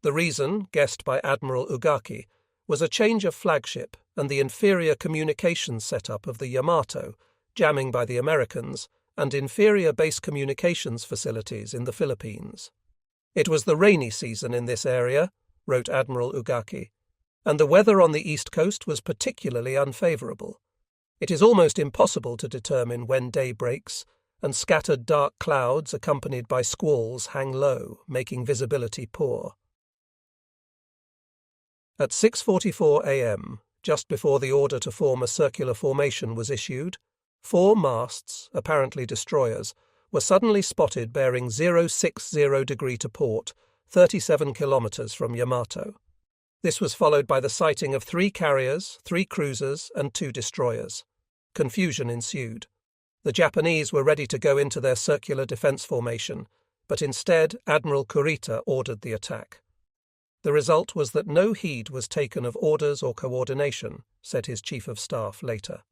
[SPEAKER 1] The reason, guessed by Admiral Ugaki, was a change of flagship and the inferior communications setup of the Yamato, jamming by the Americans, and inferior base communications facilities in the Philippines. It was the rainy season in this area, wrote Admiral Ugaki, and the weather on the east coast was particularly unfavourable. It is almost impossible to determine when day breaks, and scattered dark clouds accompanied by squalls hang low, making visibility poor. At 6:44 a.m., just before the order to form a circular formation was issued, 4 masts, apparently destroyers, were suddenly spotted bearing 060 degree to port, 37 kilometres from Yamato. This was followed by the sighting of 3 carriers, 3 cruisers, and 2 destroyers. Confusion ensued. The Japanese were ready to go into their circular defence formation, but instead Admiral Kurita ordered the attack. The result was that no heed was taken of orders or coordination, said his Chief of Staff later.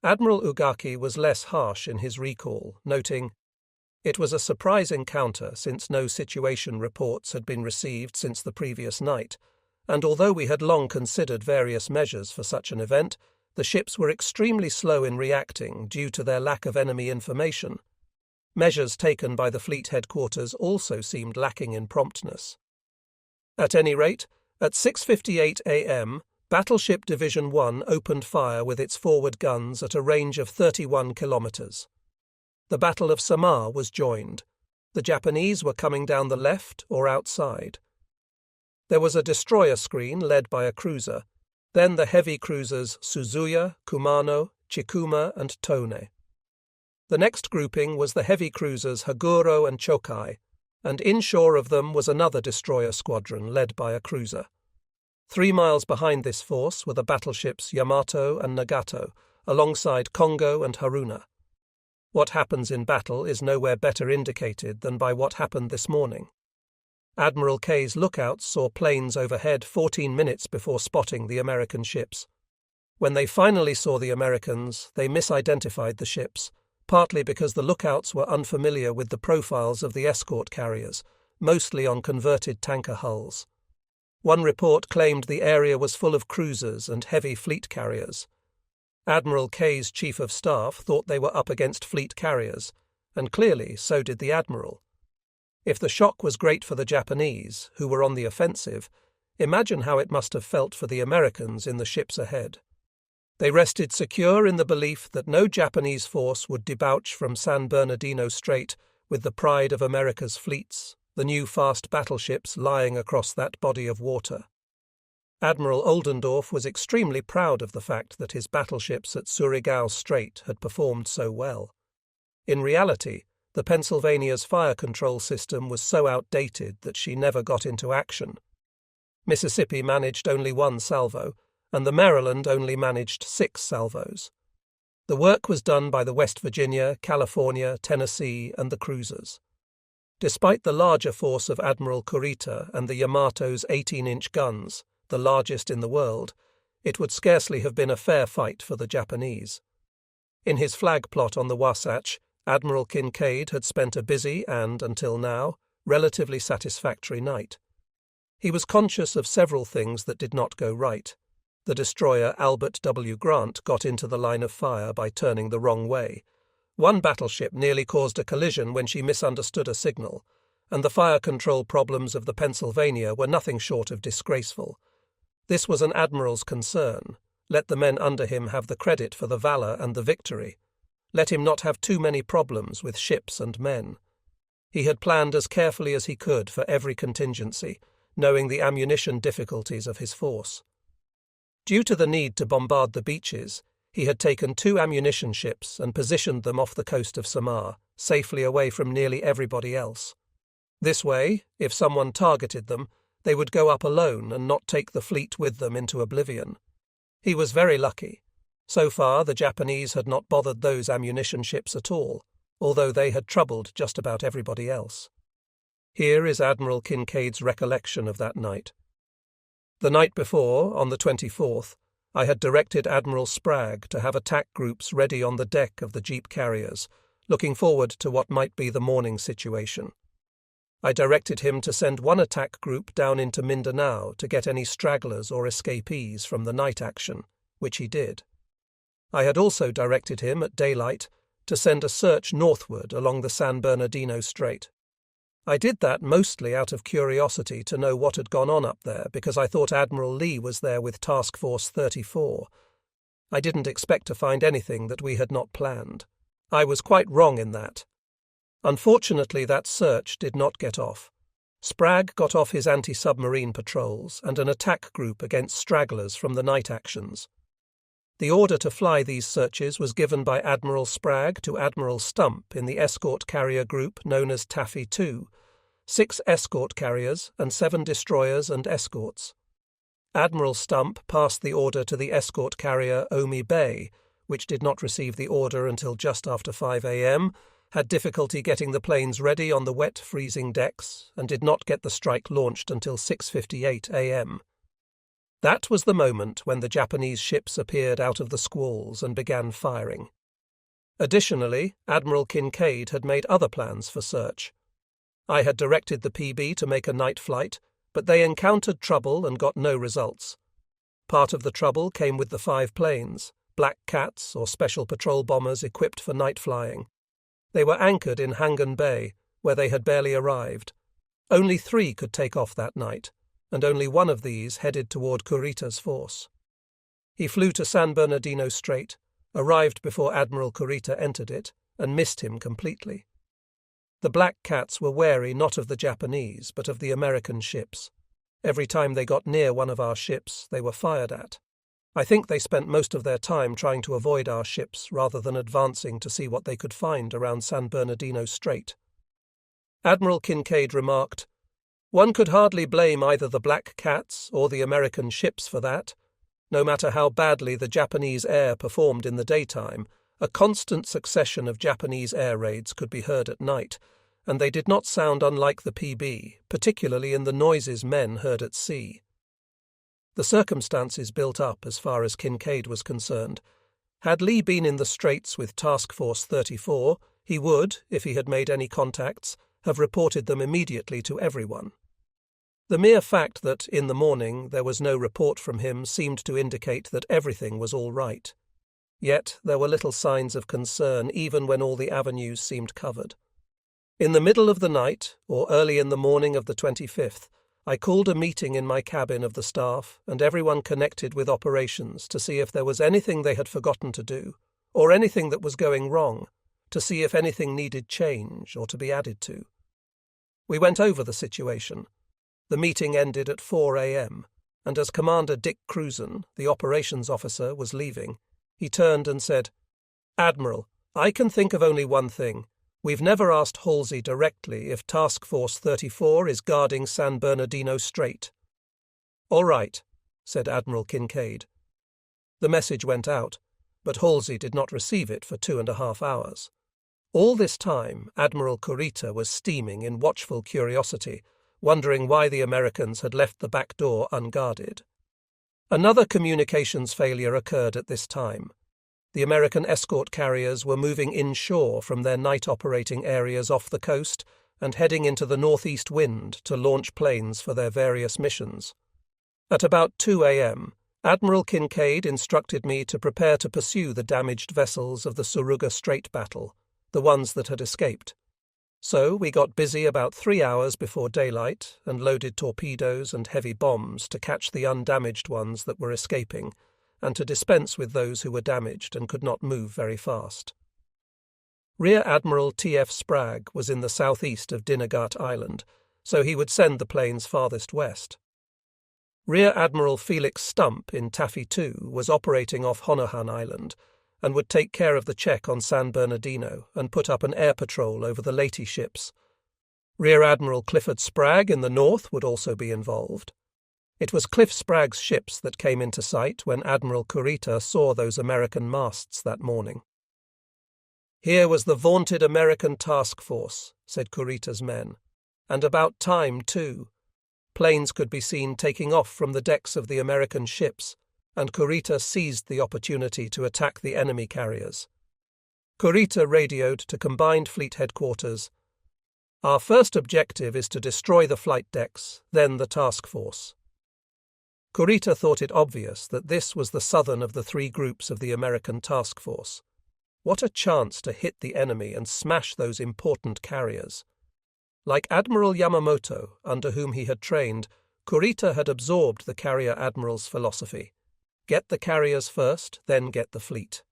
[SPEAKER 1] Admiral Ugaki was less harsh in his recall, noting, "It was a surprise encounter since no situation reports had been received since the previous night, and although we had long considered various measures for such an event, the ships were extremely slow in reacting due to their lack of enemy information. Measures taken by the fleet headquarters also seemed lacking in promptness." At any rate, at 6:58 a.m., Battleship Division 1 opened fire with its forward guns at a range of 31 kilometres. The Battle of Samar was joined. The Japanese were coming down the left or outside. There was a destroyer screen led by a cruiser, then the heavy cruisers Suzuya, Kumano, Chikuma, and Tone. The next grouping was the heavy cruisers Haguro and Chokai, and inshore of them was another destroyer squadron led by a cruiser. 3 miles behind this force were the battleships Yamato and Nagato, alongside Kongo and Haruna. What happens in battle is nowhere better indicated than by what happened this morning. Admiral K's lookouts saw planes overhead 14 minutes before spotting the American ships. When they finally saw the Americans, they misidentified the ships, partly because the lookouts were unfamiliar with the profiles of the escort carriers, mostly on converted tanker hulls. One report claimed the area was full of cruisers and heavy fleet carriers. Admiral K's Chief of Staff thought they were up against fleet carriers, and clearly so did the Admiral. If the shock was great for the Japanese, who were on the offensive, imagine how it must have felt for the Americans in the ships ahead. They rested secure in the belief that no Japanese force would debouch from San Bernardino Strait with the pride of America's fleets, the new fast battleships lying across that body of water. Admiral Oldendorf was extremely proud of the fact that his battleships at Surigao Strait had performed so well. In reality, the Pennsylvania's fire control system was so outdated that she never got into action. Mississippi managed only 1 salvo, and the Maryland only managed 6 salvos. The work was done by the West Virginia, California, Tennessee, and the cruisers. Despite the larger force of Admiral Kurita and the Yamato's 18-inch guns, the largest in the world, it would scarcely have been a fair fight for the Japanese. In his flag plot on the Wasatch, Admiral Kinkaid had spent a busy and, until now, relatively satisfactory night. He was conscious of several things that did not go right. The destroyer Albert W. Grant got into the line of fire by turning the wrong way. One battleship nearly caused a collision when she misunderstood a signal, and the fire control problems of the Pennsylvania were nothing short of disgraceful. This was an admiral's concern. Let the men under him have the credit for the valour and the victory. Let him not have too many problems with ships and men. He had planned as carefully as he could for every contingency, knowing the ammunition difficulties of his force. Due to the need to bombard the beaches, he had taken 2 ammunition ships and positioned them off the coast of Samar, safely away from nearly everybody else. This way, if someone targeted them, they would go up alone and not take the fleet with them into oblivion. He was very lucky. So far, the Japanese had not bothered those ammunition ships at all, although they had troubled just about everybody else. Here is Admiral Kincaid's recollection of that night. The night before, on the 24th, I had directed Admiral Spragg to have attack groups ready on the deck of the jeep carriers, looking forward to what might be the morning situation. I directed him to send one attack group down into Mindanao to get any stragglers or escapees from the night action, which he did. I had also directed him at daylight to send a search northward along the San Bernardino Strait. I did that mostly out of curiosity to know what had gone on up there, because I thought Admiral Lee was there with Task Force 34. I didn't expect to find anything that we had not planned. I was quite wrong in that. Unfortunately, that search did not get off. Spragg got off his anti-submarine patrols and an attack group against stragglers from the night actions. The order to fly these searches was given by Admiral Spragg to Admiral Stump in the escort carrier group known as Taffy 2, 6 escort carriers and 7 destroyers and escorts. Admiral Stump passed the order to the escort carrier Omi Bay, which did not receive the order until just after 5 a.m., had difficulty getting the planes ready on the wet, freezing decks, and did not get the strike launched until 6:58 a.m. That was the moment when the Japanese ships appeared out of the squalls and began firing. Additionally, Admiral Kincaid had made other plans for search. I had directed the PB to make a night flight, but they encountered trouble and got no results. Part of the trouble came with the 5 planes, Black Cats or special patrol bombers equipped for night flying. They were anchored in Hangan Bay, where they had barely arrived. Only 3 could take off that night, and only one of these headed toward Kurita's force. He flew to San Bernardino Strait, arrived before Admiral Kurita entered it, and missed him completely. The Black Cats were wary not of the Japanese, but of the American ships. Every time they got near one of our ships, they were fired at. I think they spent most of their time trying to avoid our ships rather than advancing to see what they could find around San Bernardino Strait. Admiral Kincaid remarked, "One could hardly blame either the Black Cats or the American ships for that. No matter how badly the Japanese air performed in the daytime, a constant succession of Japanese air raids could be heard at night, and they did not sound unlike the PB, particularly in the noises men heard at sea." The circumstances built up as far as Kincaid was concerned. Had Lee been in the Straits with Task Force 34, he would, if he had made any contacts, have reported them immediately to everyone. The mere fact that, in the morning, there was no report from him seemed to indicate that everything was all right. Yet there were little signs of concern even when all the avenues seemed covered. In the middle of the night, or early in the morning of the 25th, I called a meeting in my cabin of the staff and everyone connected with operations to see if there was anything they had forgotten to do, or anything that was going wrong, to see if anything needed change or to be added to. We went over the situation. The meeting ended at 4 a.m., and as Commander Dick Cruzen, the operations officer, was leaving, he turned and said, "Admiral, I can think of only one thing. We've never asked Halsey directly if Task Force 34 is guarding San Bernardino Strait." "All right," said Admiral Kincaid. The message went out, but Halsey did not receive it for 2.5 hours. All this time, Admiral Kurita was steaming in watchful curiosity, wondering why the Americans had left the back door unguarded. Another communications failure occurred at this time. The American escort carriers were moving inshore from their night operating areas off the coast and heading into the northeast wind to launch planes for their various missions. At about 2 a.m., Admiral Kincaid instructed me to prepare to pursue the damaged vessels of the Suruga Strait battle, the ones that had escaped. So we got busy about 3 hours before daylight and loaded torpedoes and heavy bombs to catch the undamaged ones that were escaping, and to dispense with those who were damaged and could not move very fast. Rear Admiral T.F. Spragg was in the southeast of Dinagat Island, so he would send the planes farthest west. Rear Admiral Felix Stump in Taffy 2 was operating off Honohan Island and would take care of the check on San Bernardino and put up an air patrol over the Leyte ships. Rear Admiral Clifford Spragg in the north would also be involved. It was Cliff Sprague's ships that came into sight when Admiral Kurita saw those American masts that morning. "Here was the vaunted American task force," said Kurita's men. "And about time, too. Planes could be seen taking off from the decks of the American ships, and Kurita seized the opportunity to attack the enemy carriers. Kurita radioed to Combined Fleet Headquarters. Our first objective is to destroy the flight decks, then the task force." Kurita thought it obvious that this was the southern of the three groups of the American task force. What a chance to hit the enemy and smash those important carriers. Like Admiral Yamamoto, under whom he had trained, Kurita had absorbed the carrier admiral's philosophy. Get the carriers first, then get the fleet.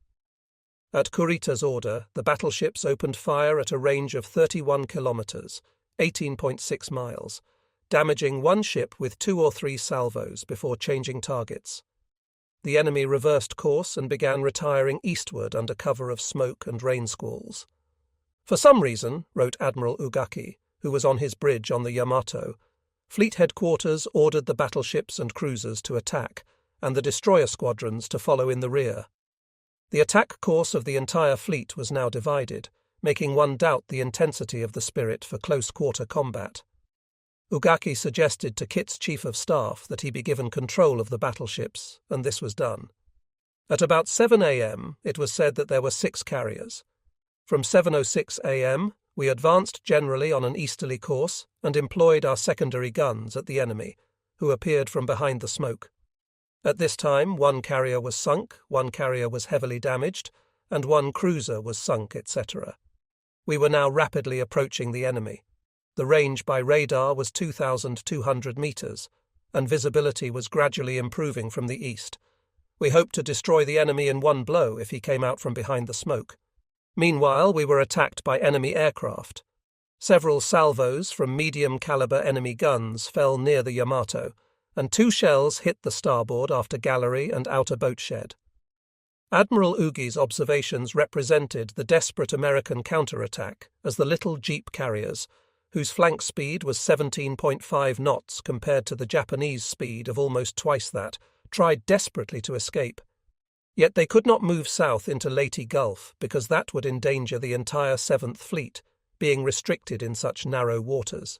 [SPEAKER 1] At Kurita's order, the battleships opened fire at a range of 31 kilometers, 18.6 miles, damaging one ship with 2 or 3 salvos before changing targets. The enemy reversed course and began retiring eastward under cover of smoke and rain squalls. "For some reason," wrote Admiral Ugaki, who was on his bridge on the Yamato, "Fleet Headquarters ordered the battleships and cruisers to attack, and the destroyer squadrons to follow in the rear. The attack course of the entire fleet was now divided, making one doubt the intensity of the spirit for close-quarter combat. Ugaki suggested to Kit's chief of staff that he be given control of the battleships, and this was done. At about 7 a.m., it was said that there were 6 carriers. From 7:06 a.m., we advanced generally on an easterly course and employed our secondary guns at the enemy, who appeared from behind the smoke. At this time, 1 carrier was sunk, 1 carrier was heavily damaged, and 1 cruiser was sunk, etc. We were now rapidly approaching the enemy. The range by radar was 2,200 meters, and visibility was gradually improving from the east. We hoped to destroy the enemy in one blow if he came out from behind the smoke. Meanwhile, we were attacked by enemy aircraft. Several salvos from medium-caliber enemy guns fell near the Yamato, and 2 shells hit the starboard after gallery and outer boat shed. Admiral Ugi's observations represented the desperate American counterattack as the little jeep carriers, whose flank speed was 17.5 knots compared to the Japanese speed of almost twice that, tried desperately to escape. Yet they could not move south into Leyte Gulf because that would endanger the entire 7th Fleet, being restricted in such narrow waters.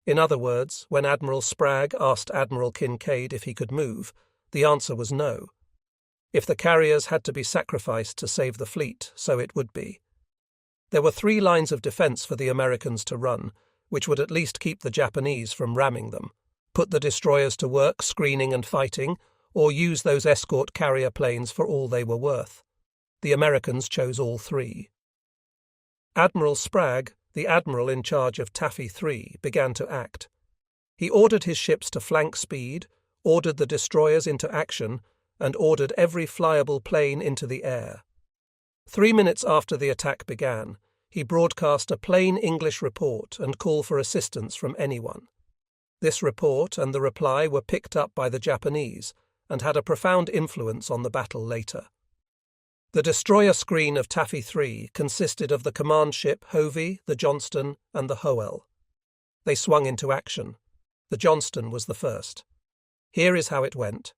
[SPEAKER 1] In other words, when Admiral Sprague asked Admiral Kincaid if he could move, the answer was no. If the carriers had to be sacrificed to save the fleet, so it would be. There were 3 lines of defense for the Americans to run, which would at least keep the Japanese from ramming them, put the destroyers to work screening and fighting, or use those escort carrier planes for all they were worth. The Americans chose all 3. Admiral Sprague, the admiral in charge of Taffy 3, began to act. He ordered his ships to flank speed, ordered the destroyers into action, and ordered every flyable plane into the air. 3 minutes after the attack began, he broadcast a plain English report and call for assistance from anyone. This report and the reply were picked up by the Japanese and had a profound influence on the battle later. The destroyer screen of Taffy 3 consisted of the command ship Hovey, the Johnston, and the Howell. They swung into action. The Johnston was the first. Here is how it went.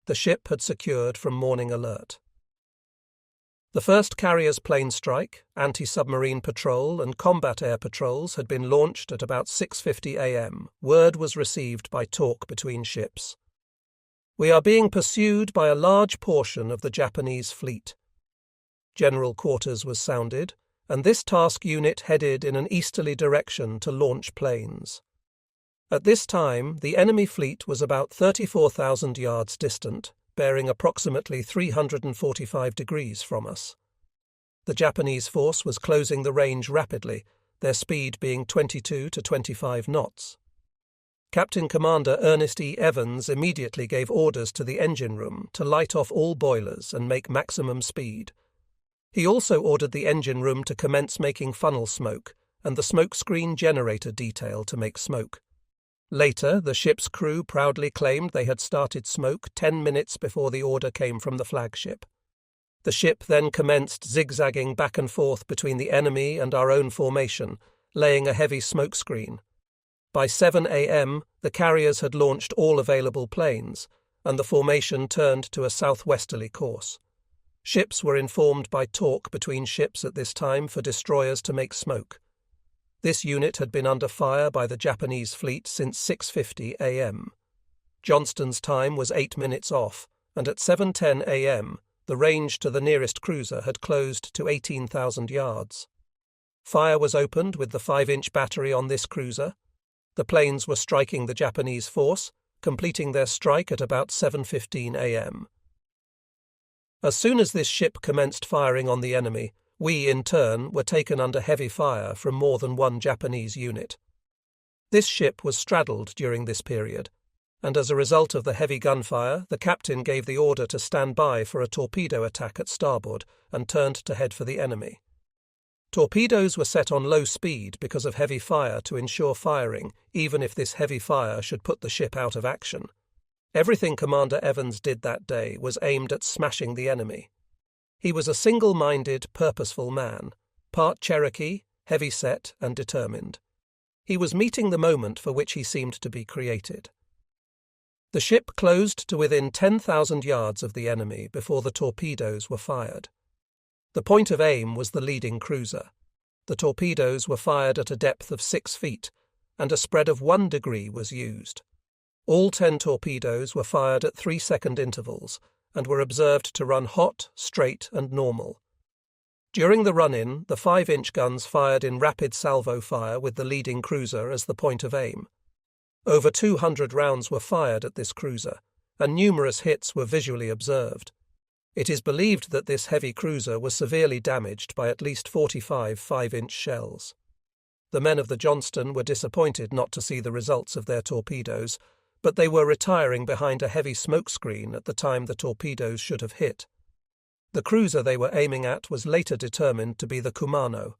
[SPEAKER 1] The ship had secured from morning alert. The first carrier's plane strike, anti-submarine patrol, and combat air patrols had been launched at about 6:50 a.m. Word was received by talk between ships. "We are being pursued by a large portion of the Japanese fleet." General quarters was sounded, and this task unit headed in an easterly direction to launch planes. At this time, the enemy fleet was about 34,000 yards distant, bearing approximately 345 degrees from us. The Japanese force was closing the range rapidly, their speed being 22 to 25 knots. Captain Commander Ernest E. Evans immediately gave orders to the engine room to light off all boilers and make maximum speed. He also ordered the engine room to commence making funnel smoke and the smoke screen generator detail to make smoke. Later, the ship's crew proudly claimed they had started smoke 10 minutes before the order came from the flagship. The ship then commenced zigzagging back and forth between the enemy and our own formation, laying a heavy smoke screen. By 7 a.m., the carriers had launched all available planes, and the formation turned to a southwesterly course. Ships were informed by talk between ships at this time for destroyers to make smoke. This unit had been under fire by the Japanese fleet since 6:50 a.m. Johnston's time was 8 minutes off, and at 7:10 a.m., the range to the nearest cruiser had closed to 18,000 yards. Fire was opened with the 5-inch battery on this cruiser. The planes were striking the Japanese force, completing their strike at about 7:15 a.m. As soon as this ship commenced firing on the enemy, we, in turn, were taken under heavy fire from more than one Japanese unit. This ship was straddled during this period, and as a result of the heavy gunfire, the captain gave the order to stand by for a torpedo attack at starboard and turned to head for the enemy. Torpedoes were set on low speed because of heavy fire to ensure firing, even if this heavy fire should put the ship out of action. Everything Commander Evans did that day was aimed at smashing the enemy. He was a single-minded, purposeful man, part Cherokee, heavy-set and determined. He was meeting the moment for which he seemed to be created. The ship closed to within 10,000 yards of the enemy before the torpedoes were fired. The point of aim was the leading cruiser. The torpedoes were fired at a depth of 6 feet, and a spread of 1 degree was used. All 10 torpedoes were fired at 3-second intervals and were observed to run hot, straight, and normal. During the run-in, the 5-inch guns fired in rapid salvo fire with the leading cruiser as the point of aim. Over 200 rounds were fired at this cruiser, and numerous hits were visually observed. It is believed that this heavy cruiser was severely damaged by at least 45 5-inch shells. The men of the Johnston were disappointed not to see the results of their torpedoes, but they were retiring behind a heavy smoke screen at the time the torpedoes should have hit. The cruiser they were aiming at was later determined to be the Kumano,